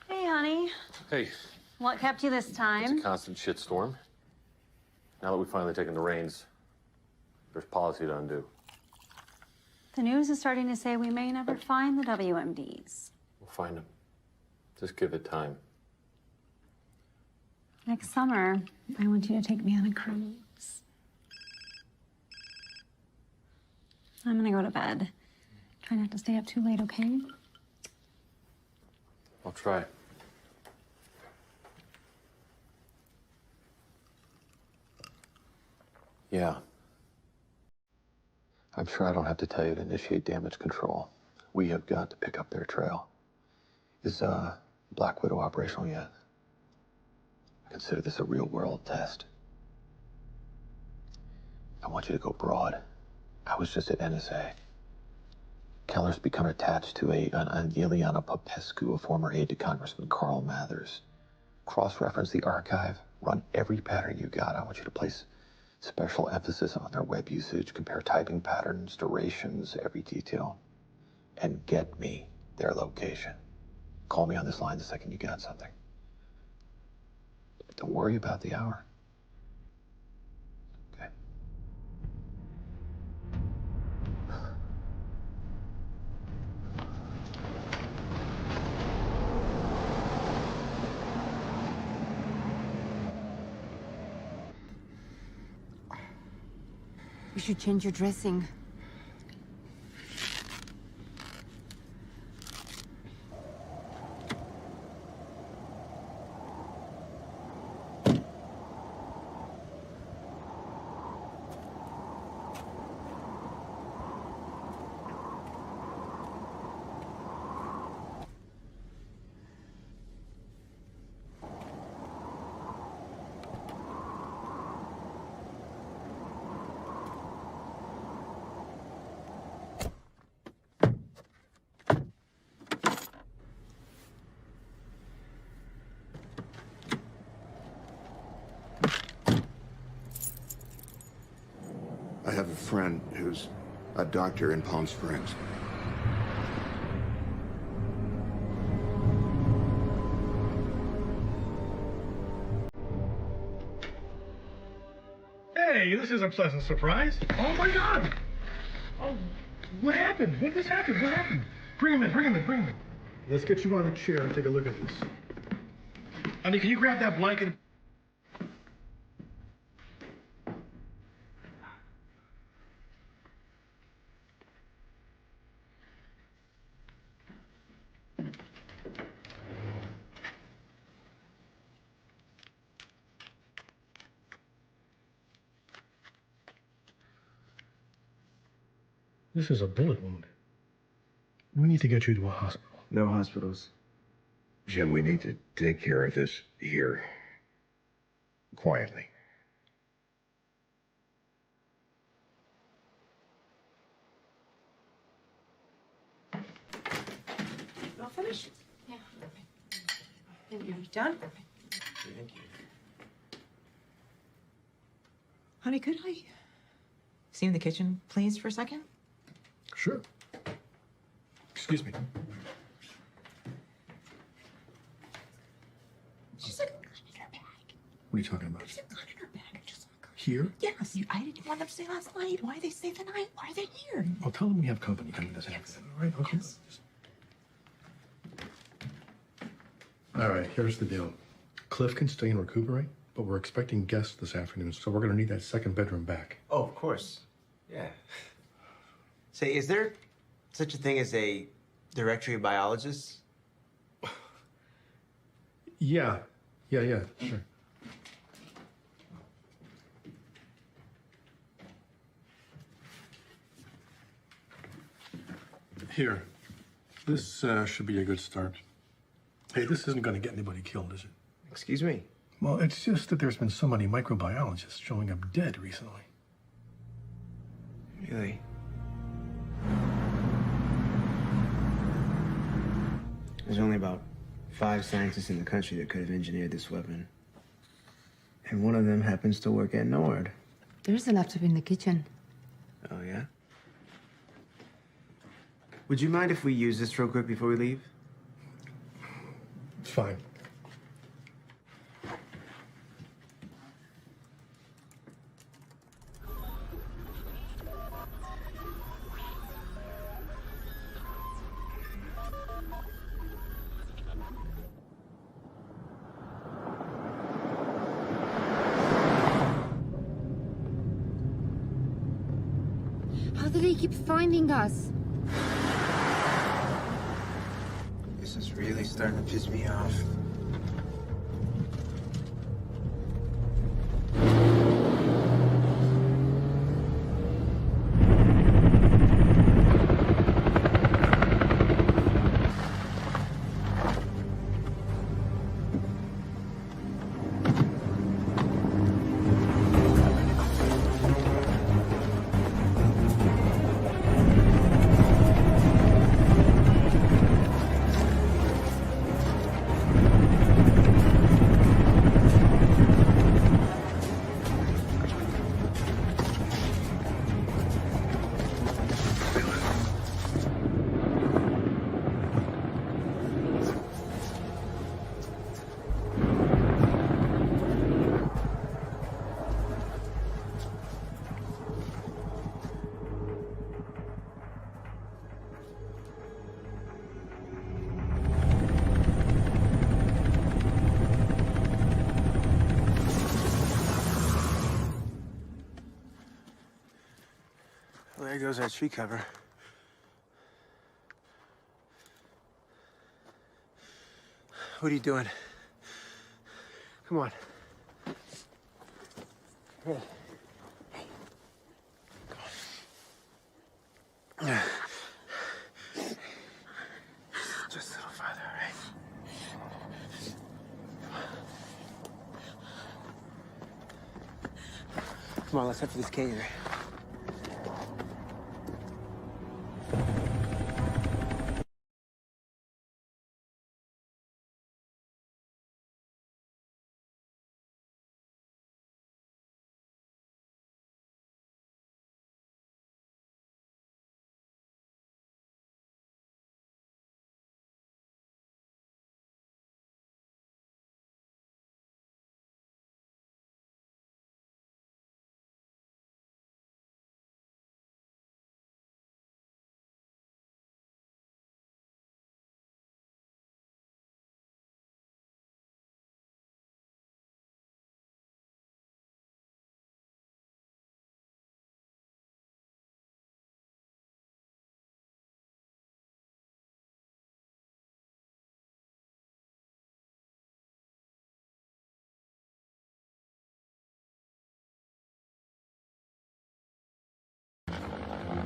Hey, honey. Hey, What kept you this time? it's a constant shitstorm. Now that we've finally taken the reins, there's policy to undo. The news is starting to say we may never find the WMDs. We'll find them. Just give it time. Next summer, I want you to take me on a cruise. I'm gonna go to bed. Try not to stay up too late, okay? I'll try. Yeah. I'm sure I don't have to tell you to initiate damage control. We have got to pick up their trail. Is Black Widow operational yet? I consider this a real-world test. I want you to go broad. I was just at NSA. Keller's become attached to an Ileana Popescu, a former aide to Congressman Carl Mathers. Cross-reference the archive, run every pattern you got. I want you to place special emphasis on their web usage, compare typing patterns, durations, every detail, and get me their location. Call me on this line the second you got something. Don't worry about the hour. Okay. You should change your dressing. I have a friend who's a doctor in Palm Springs. Hey, this is a pleasant surprise. Oh my God! Oh, what happened? What just happened? What happened? Bring him in, bring him in, bring him in. Let's get you on a chair and take a look at this. Honey, can you grab that blanket? This is a bullet wound. We need to get you to a hospital. No hospitals. Jim, we need to take care of this here. Quietly. All finished? Yeah. Thank you. Done? Thank you. Honey, could I see in the kitchen, please, for a second? Sure. Excuse me. She's like, in her bag. What are you talking about? She's got in her bag. I just saw her. Here? Yes. I didn't want them to stay last night. Why did they stay the night? Why are they here? Oh, tell them we have company coming this afternoon. All right? Okay. Yes. All right, here's the deal. Cliff can stay and recuperate, but we're expecting guests this afternoon, so we're going to need that second bedroom back. Oh, of course. Yeah. Say, is there such a thing as a directory of biologists? Yeah, sure. Here. This should be a good start. Hey, this isn't going to get anybody killed, is it? Excuse me? Well, it's just that there's been so many microbiologists showing up dead recently. Really? There's only about 5 scientists in the country that could have engineered this weapon. And one of them happens to work at NORAD. There's a laptop in the kitchen. Oh, yeah? Would you mind if we use this real quick before we leave? It's fine. How do they keep finding us? This is really starting to piss me off. There goes our tree cover. What are you doing? Come on. Hey. Come on. Just a little farther, all right? Come on, let's head for this caterer.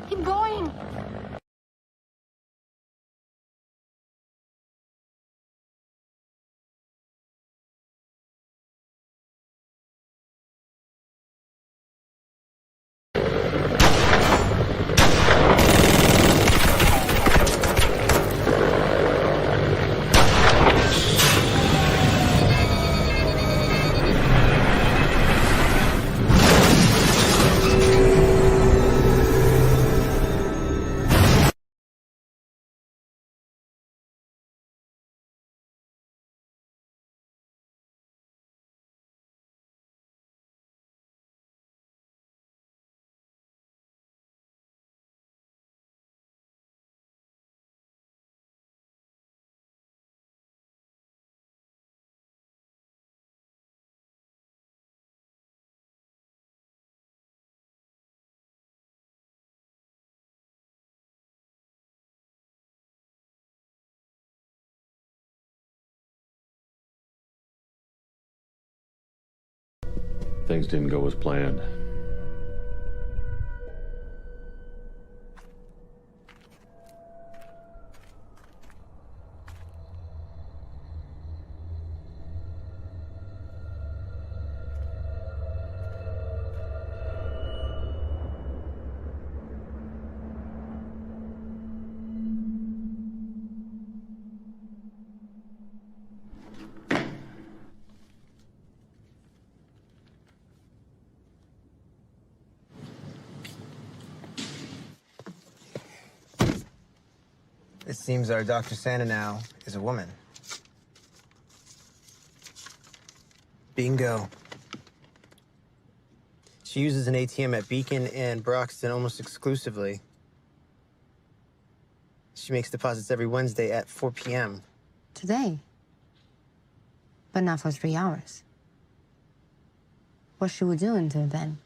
Keep going. Things didn't go as planned. It seems our Dr. Santa now is a woman. Bingo. She uses an ATM at Beacon and Broxton almost exclusively. She makes deposits every Wednesday at 4 p.m. Today. But not for 3 hours. What should we do until then?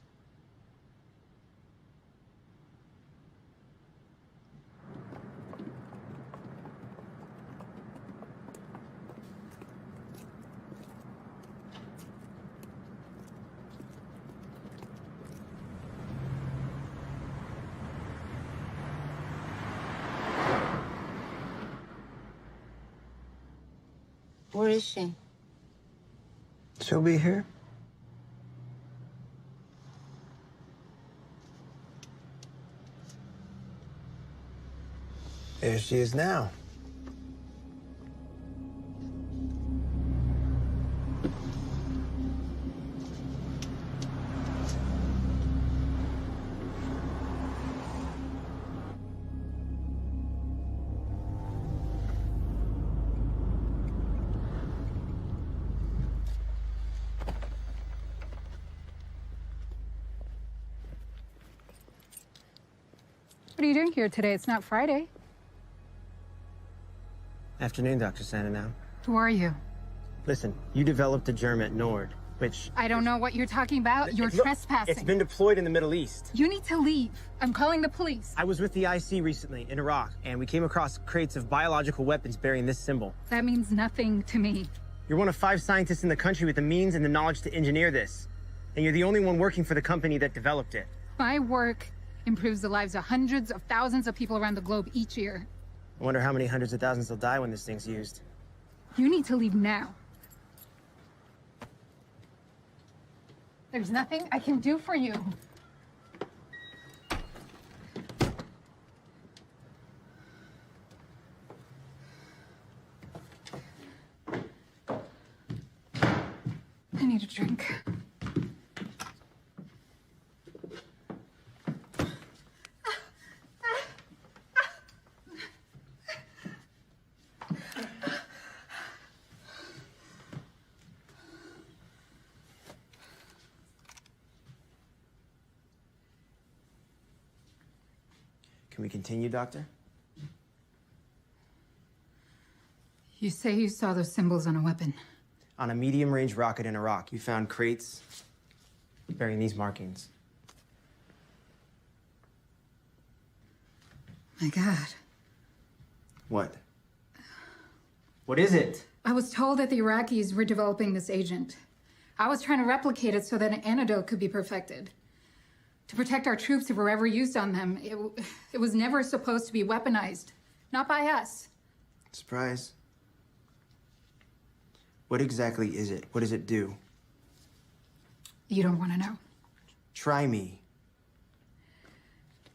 Where is she? She'll be here. There she is now. What are you doing here today? It's not Friday. Afternoon, Dr. Santa now. Who are you? Listen, you developed a germ at Nord. which... I don't know what you're talking about. You're Look, trespassing. It's been deployed in the Middle East. You need to leave. I'm calling the police. I was with the IC recently in Iraq, and we came across crates of biological weapons bearing this symbol. That means nothing to me. You're one of 5 scientists in the country with the means and the knowledge to engineer this. And you're the only one working for the company that developed it. My work improves the lives of hundreds of thousands of people around the globe each year. I wonder how many hundreds of thousands will die when this thing's used. You need to leave now. There's nothing I can do for you. I need a drink. Can we continue, Doctor? You say you saw those symbols on a weapon. On a medium-range rocket in Iraq, you found crates bearing these markings. My God. What? What is it? I was told that the Iraqis were developing this agent. I was trying to replicate it so that an antidote could be perfected. To protect our troops if it were ever used on them. It was never supposed to be weaponized. Not by us. Surprise. What exactly is it? What does it do? You don't want to know. Try me.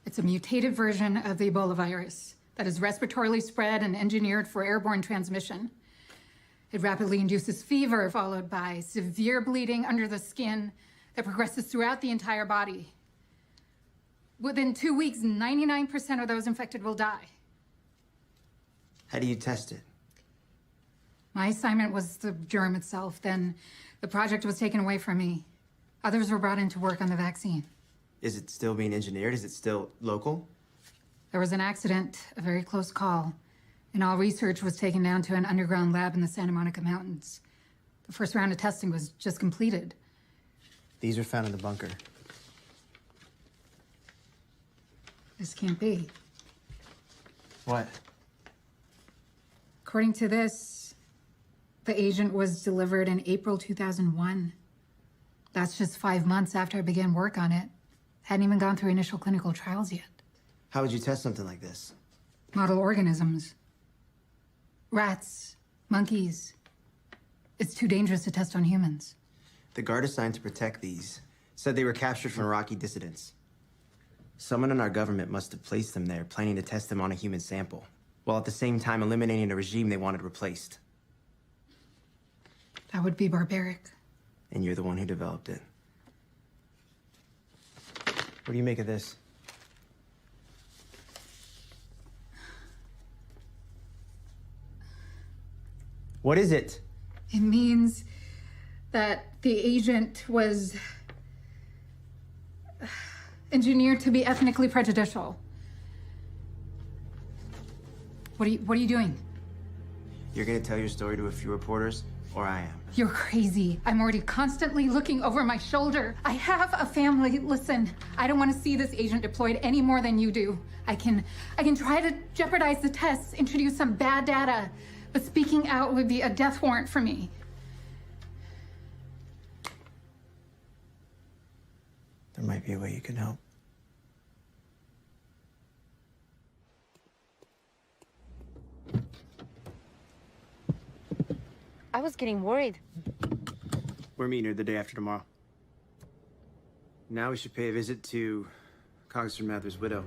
It's a mutated version of the Ebola virus that is respiratorily spread and engineered for airborne transmission. It rapidly induces fever, followed by severe bleeding under the skin that progresses throughout the entire body. Within 2 weeks, 99% of those infected will die. How do you test it? My assignment was the germ itself. Then the project was taken away from me. Others were brought in to work on the vaccine. Is it still being engineered? Is it still local? There was an accident, a very close call, and all research was taken down to an underground lab in the Santa Monica Mountains. The first round of testing was just completed. These were found in the bunker. This can't be. What? According to this, the agent was delivered in April 2001. That's just 5 months after I began work on it. Hadn't even gone through initial clinical trials yet. How would you test something like this? Model organisms. Rats, monkeys. It's too dangerous to test on humans. The guard assigned to protect these said they were captured from Iraqi dissidents. Someone in our government must have placed them there, planning to test them on a human sample, while at the same time eliminating a regime they wanted replaced. That would be barbaric. And you're the one who developed it. What do you make of this? What is it? It means that the agent was engineered to be ethnically prejudicial. What are you doing? You're gonna tell your story to a few reporters, or I am. You're crazy. I'm already constantly looking over my shoulder. I have a family. Listen, I don't want to see this agent deployed any more than you do. I can try to jeopardize the tests, introduce some bad data, but speaking out would be a death warrant for me. There might be a way you can help. I was getting worried. We're meeting her the day after tomorrow. Now we should pay a visit to Congressman Mather's widow.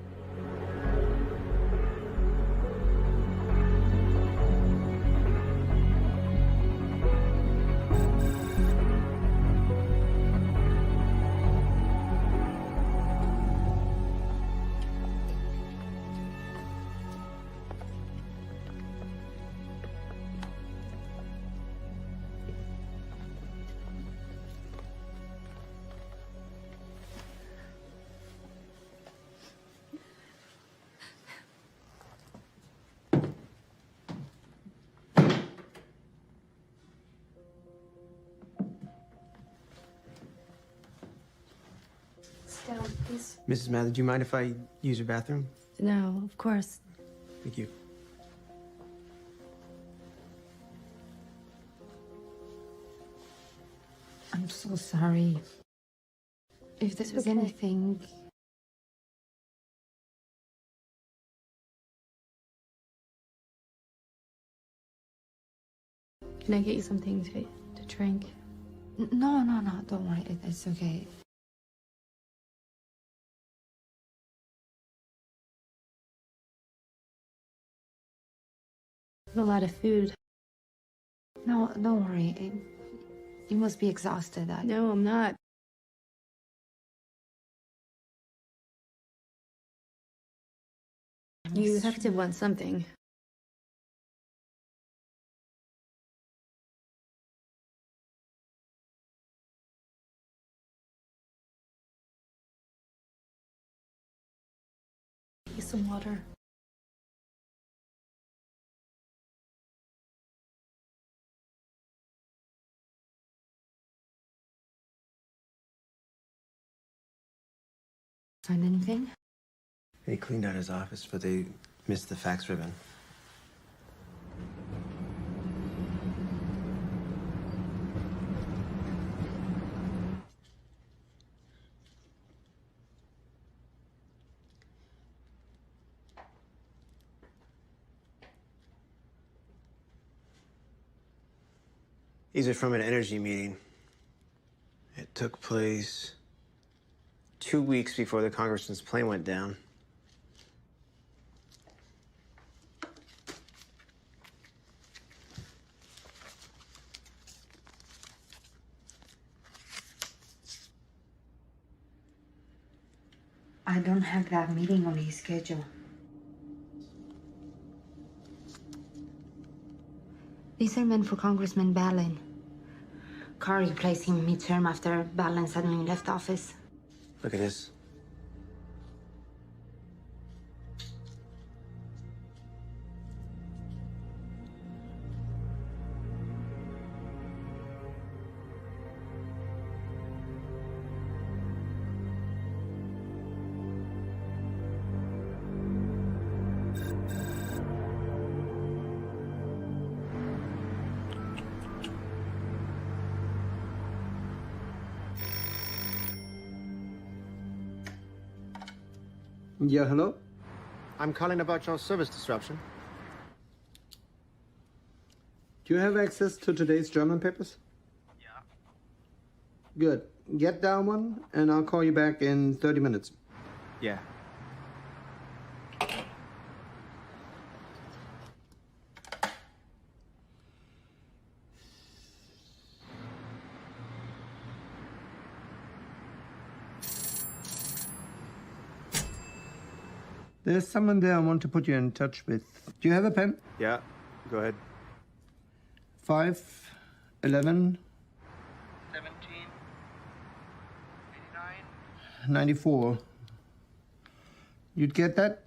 down, please. Mrs. Mather, do you mind if I use your bathroom? No, of course. Thank you. I'm so sorry. If there was anything... Can I get you something to drink? No, don't worry. It's okay. A lot of food. No, don't worry. You must be exhausted. No, I'm not. You have to want something. Get some water. Find anything? They cleaned out his office, but they missed the fax ribbon. These are from an energy meeting. It took place 2 weeks before the congressman's plane went down. I don't have that meeting on his schedule. These are meant for Congressman Ballin. Carr replaced him midterm after Ballin suddenly left office. Look at this. Yeah, hello? I'm calling about your service disruption. Do you have access to today's German papers? Yeah. Good. Get that one, and I'll call you back in 30 minutes. Yeah. There's someone there I want to put you in touch with. Do you have a pen? Yeah, go ahead. 5, 11, 17, 94. You'd get that?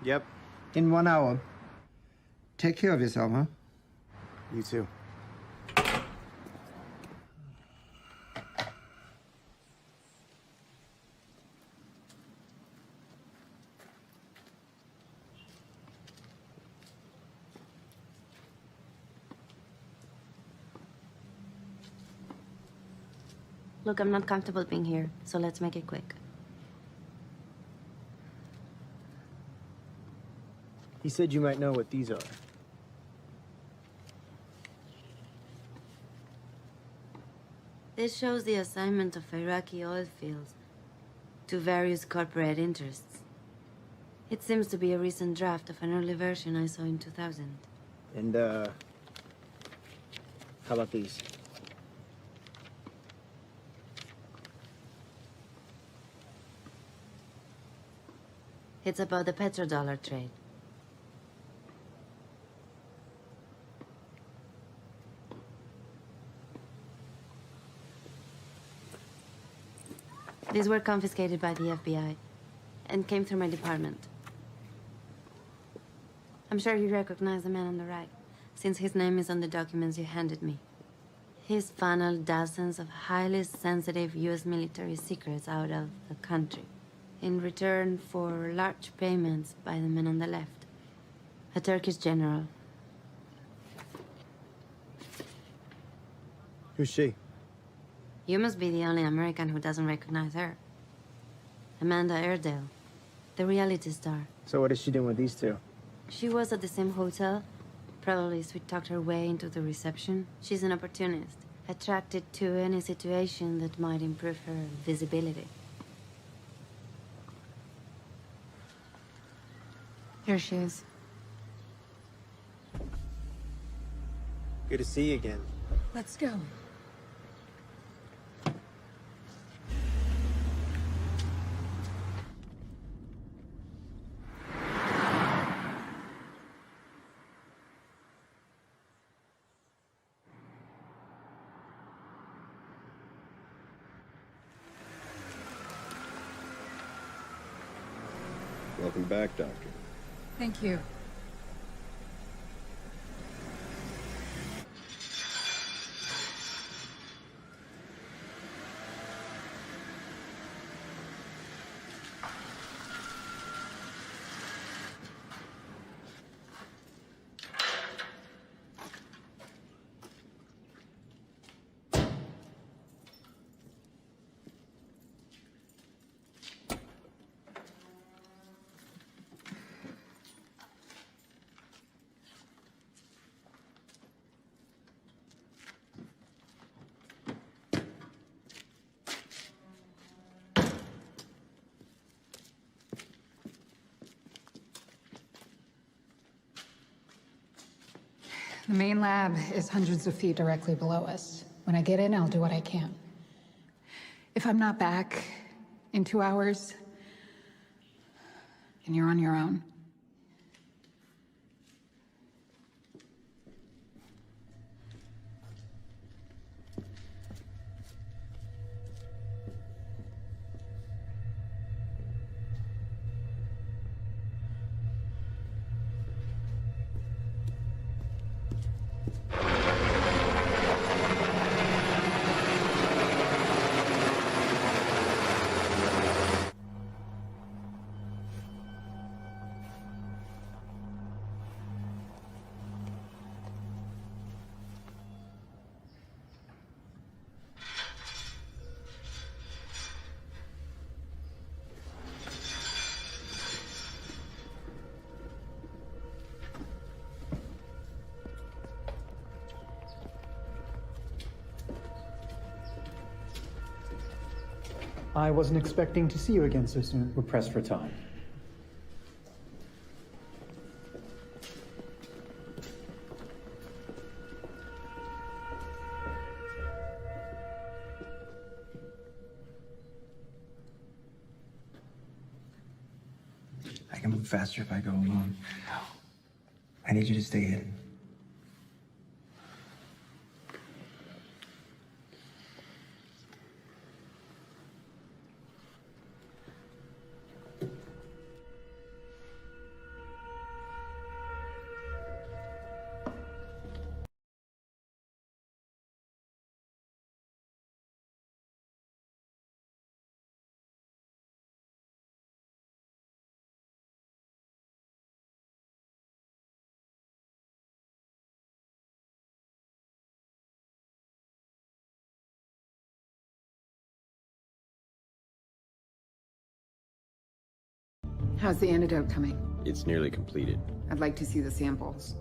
Yep. In 1 hour. Take care of yourself, huh? You too. Look, I'm not comfortable being here, so let's make it quick. He said you might know what these are. This shows the assignment of Iraqi oil fields to various corporate interests. It seems to be a recent draft of an early version I saw in 2000. And, how about these? It's about the petrodollar trade. These were confiscated by the FBI and came through my department. I'm sure you recognize the man on the right, since his name is on the documents you handed me. He's funneled dozens of highly sensitive U.S. military secrets out of the country in return for large payments by the men on the left. A Turkish general. Who's she? You must be the only American who doesn't recognize her. Amanda Airedale, the reality star. So what is she doing with these two? She was at the same hotel. Probably sweet-talked her way into the reception. She's an opportunist, attracted to any situation that might improve her visibility. Here she is. Good to see you again. Let's go. Welcome back, Doctor. Thank you. The main lab is hundreds of feet directly below us. When I get in, I'll do what I can. If I'm not back in 2 hours, then you're on your own. I wasn't expecting to see you again so soon. We're pressed for time. I can move faster if I go alone. I need you to stay hidden. How's the antidote coming? It's nearly completed. I'd like to see the samples.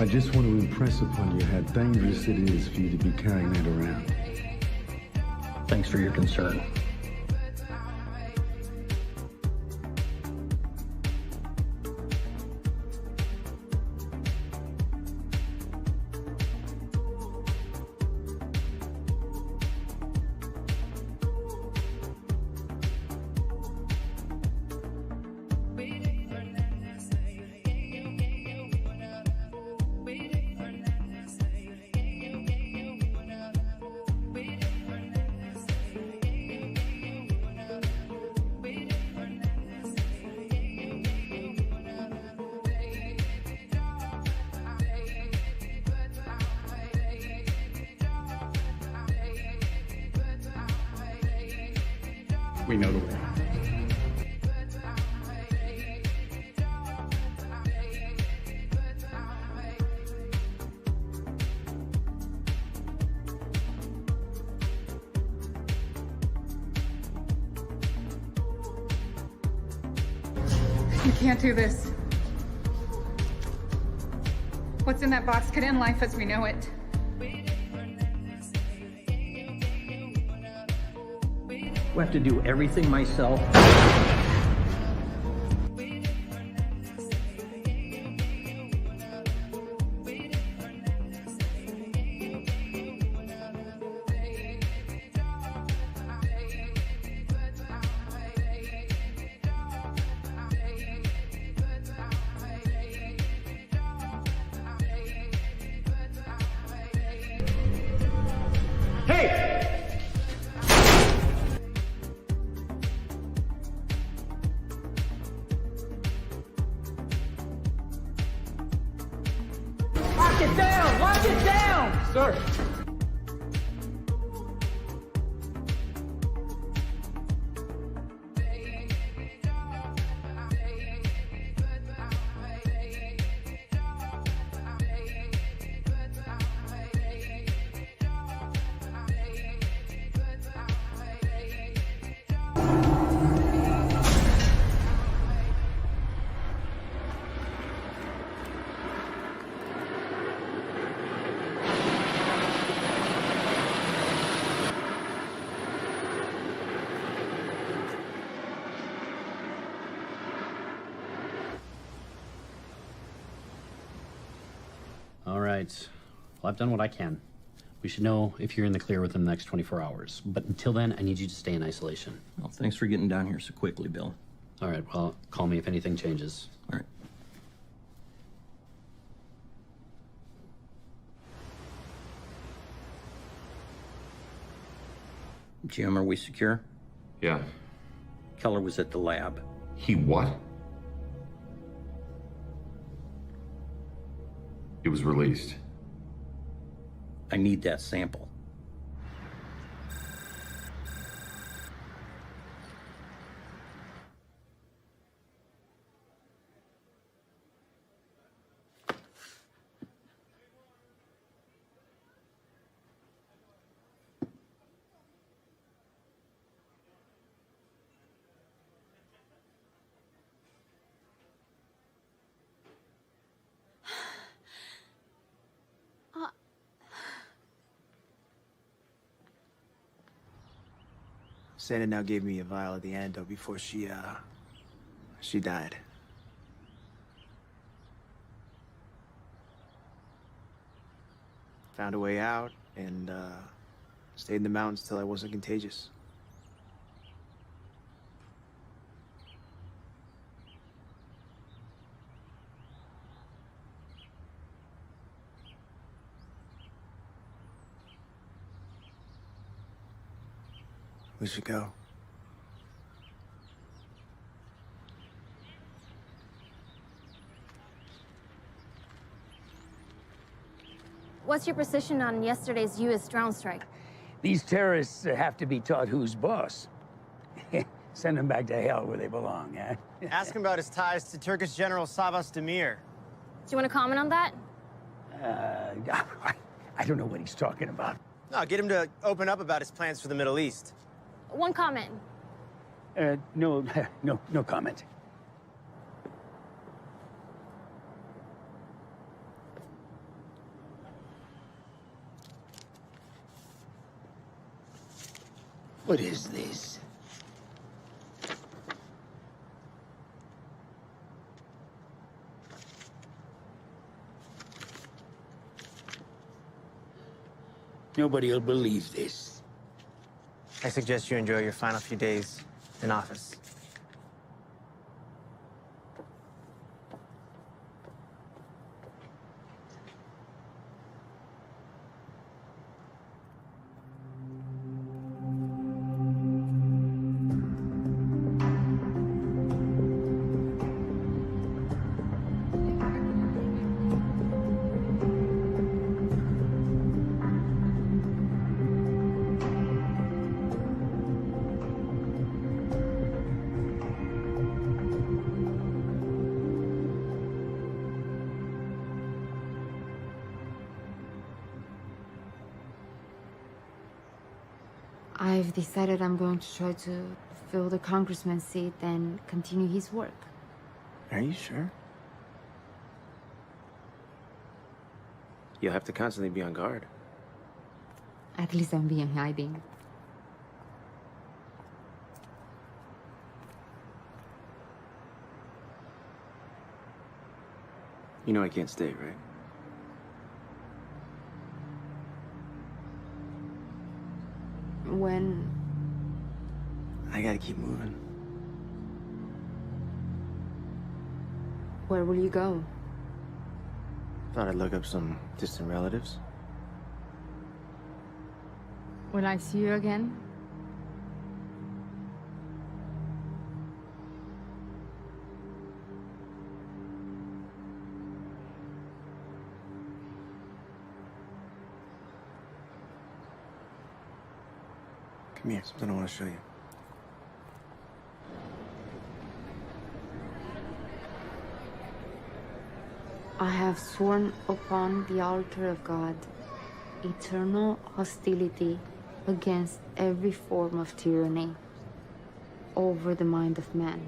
I just want to impress upon you how dangerous it is for you to be carrying that around. Thanks for your concern. We know the way. You can't do this. What's in that box could end life as we know it. I have to do everything myself. Lock it down! Lock it down! Sir. All right. Well, I've done what I can. We should know if you're in the clear within the next 24 hours. But until then, I need you to stay in isolation. Well, thanks for getting down here so quickly, Bill. All right. Well, call me if anything changes. All right. Jim, are we secure? Yeah. Keller was at the lab. He what? It was released. I need that sample. Santa now gave me a vial at the antidote before she died. Found a way out and stayed in the mountains till I wasn't contagious. We should go. What's your position on yesterday's U.S. drone strike? These terrorists have to be taught who's boss. Send them back to hell where they belong, eh? Ask him about his ties to Turkish General Savas Demir. Do you want to comment on that? I don't know what he's talking about. No, get him to open up about his plans for the Middle East. One comment. No comment. What is this? Nobody will believe this. I suggest you enjoy your final few days in office. I've decided I'm going to try to fill the congressman's seat and continue his work. Are you sure? You'll have to constantly be on guard. At least I'm being hiding. You know I can't stay, right? When... I gotta keep moving. Where will you go? Thought I'd look up some distant relatives. Will I see you again? Come here, something I want to show you. I have sworn upon the altar of God eternal hostility against every form of tyranny over the mind of man.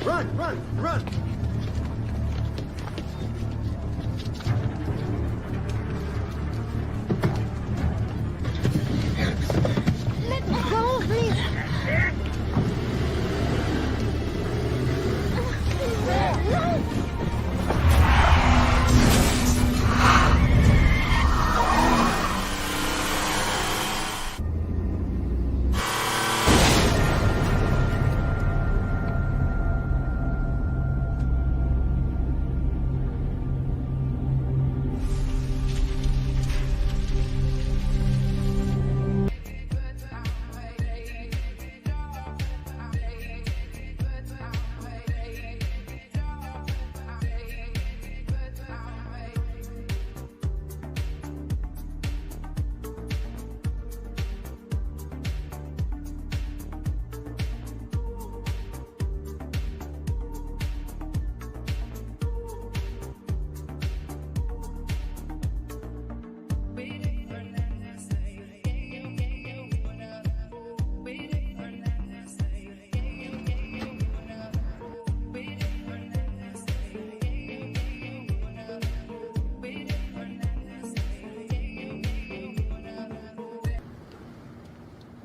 Run, run, run! Let me go, please. No!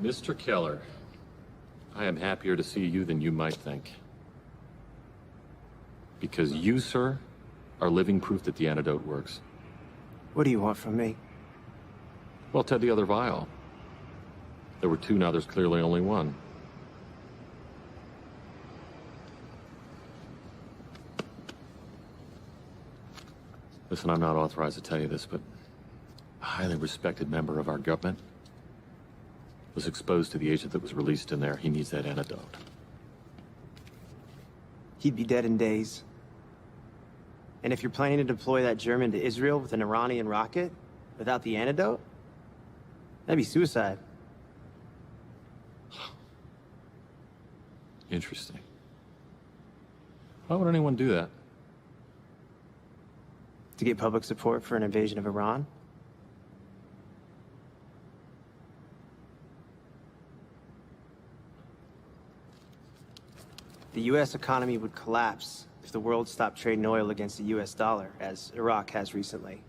Mr. Keller, I am happier to see you than you might think. Because you, sir, are living proof that the antidote works. What do you want from me? Well, Ted, the other vial. There were two, now there's clearly only one. Listen, I'm not authorized to tell you this, but a highly respected member of our government was exposed to the agent that was released in there. He needs that antidote. he'd be dead in days. And if you're planning to deploy that German to Israel with an Iranian rocket, without the antidote, that'd be suicide. Interesting. Why would anyone do that? To get public support for an invasion of Iran? The U.S. economy would collapse if the world stopped trading oil against the U.S. dollar, as Iraq has recently.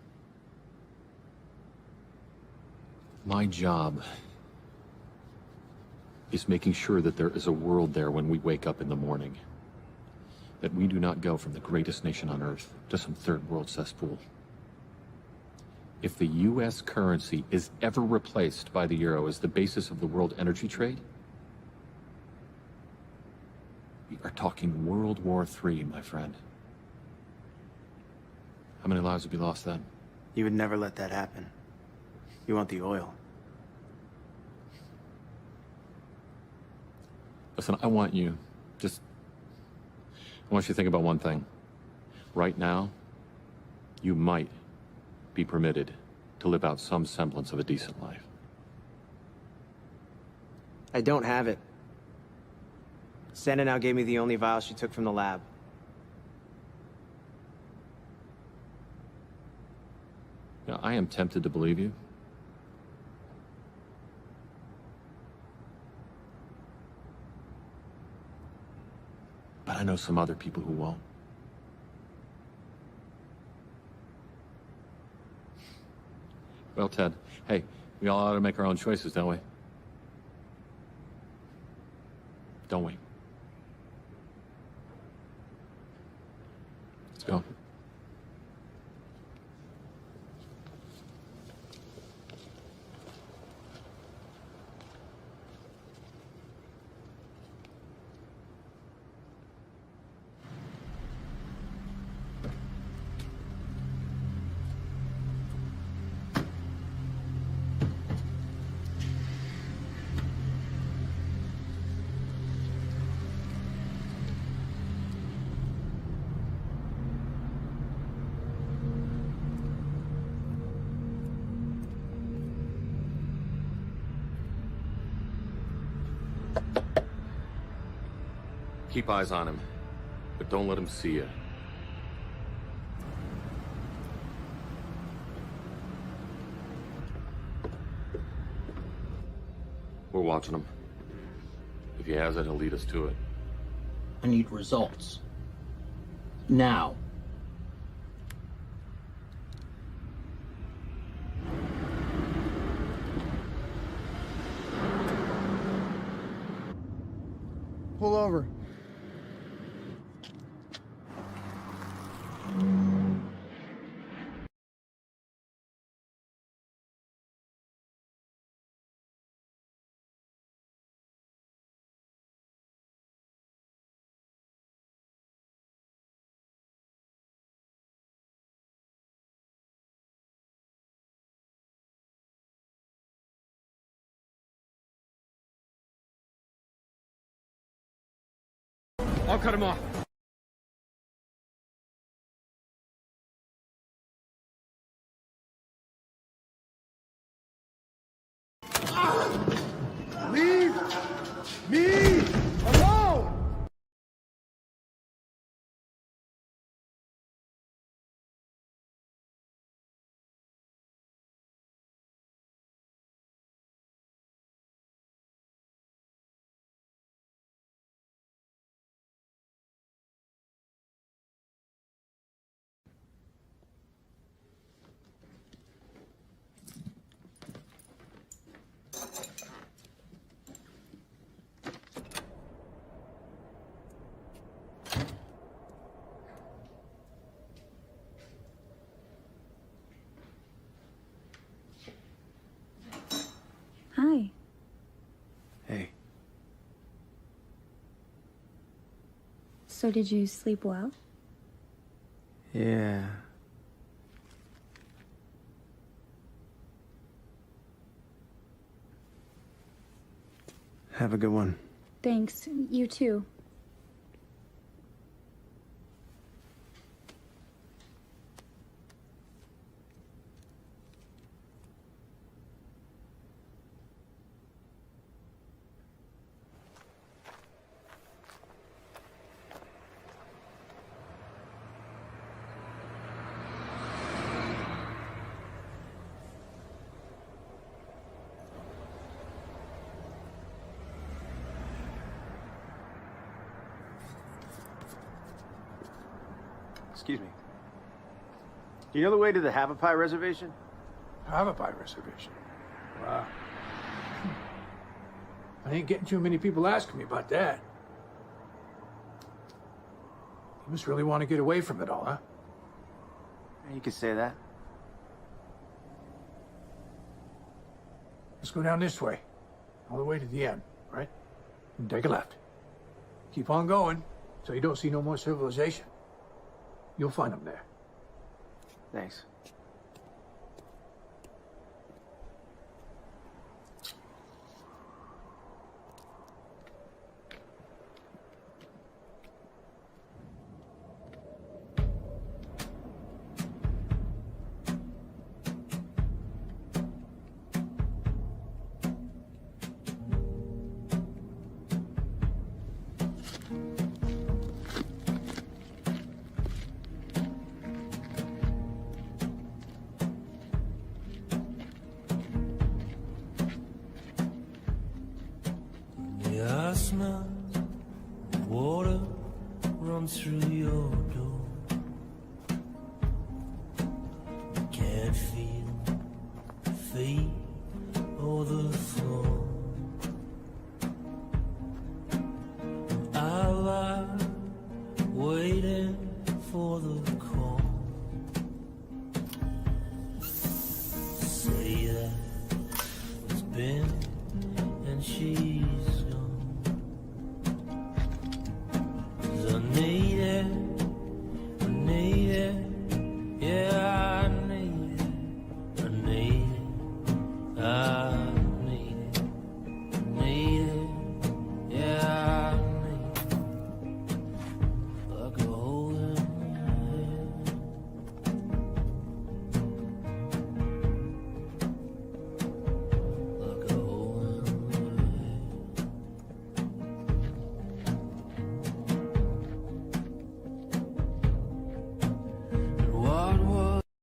My job is making sure that there is a world there when we wake up in the morning. That we do not go from the greatest nation on earth to some third world cesspool. If the U.S. currency is ever replaced by the euro as the basis of the world energy trade, we are talking World War III, my friend. How many lives would be lost then? You would never let that happen. You want the oil. Listen, I want you to think about one thing. Right now, you might be permitted to live out some semblance of a decent life. I don't have it. Santa now gave me the only vial she took from the lab. Yeah, I am tempted to believe you. But I know some other people who won't. Well, Ted, hey, we all ought to make our own choices, don't we? Don't we? Let's go. Keep eyes on him, but don't let him see you. We're watching him. If he has it, he'll lead us to it. I need results. Now. Pull over. I'll cut him off. Leave me alone! Hi. Hey. So did you sleep well? Yeah. Have a good one. Thanks. You too. Excuse me. Do you know the way to the Havapie Reservation? Havapie Reservation? Wow. I ain't getting too many people asking me about that. You must really want to get away from it all, huh? You could say that. Let's go down this way, all the way to the end, right? And take a left. Keep on going, so you don't see no more civilization. You'll find them there. Thanks. I smell water run through your door.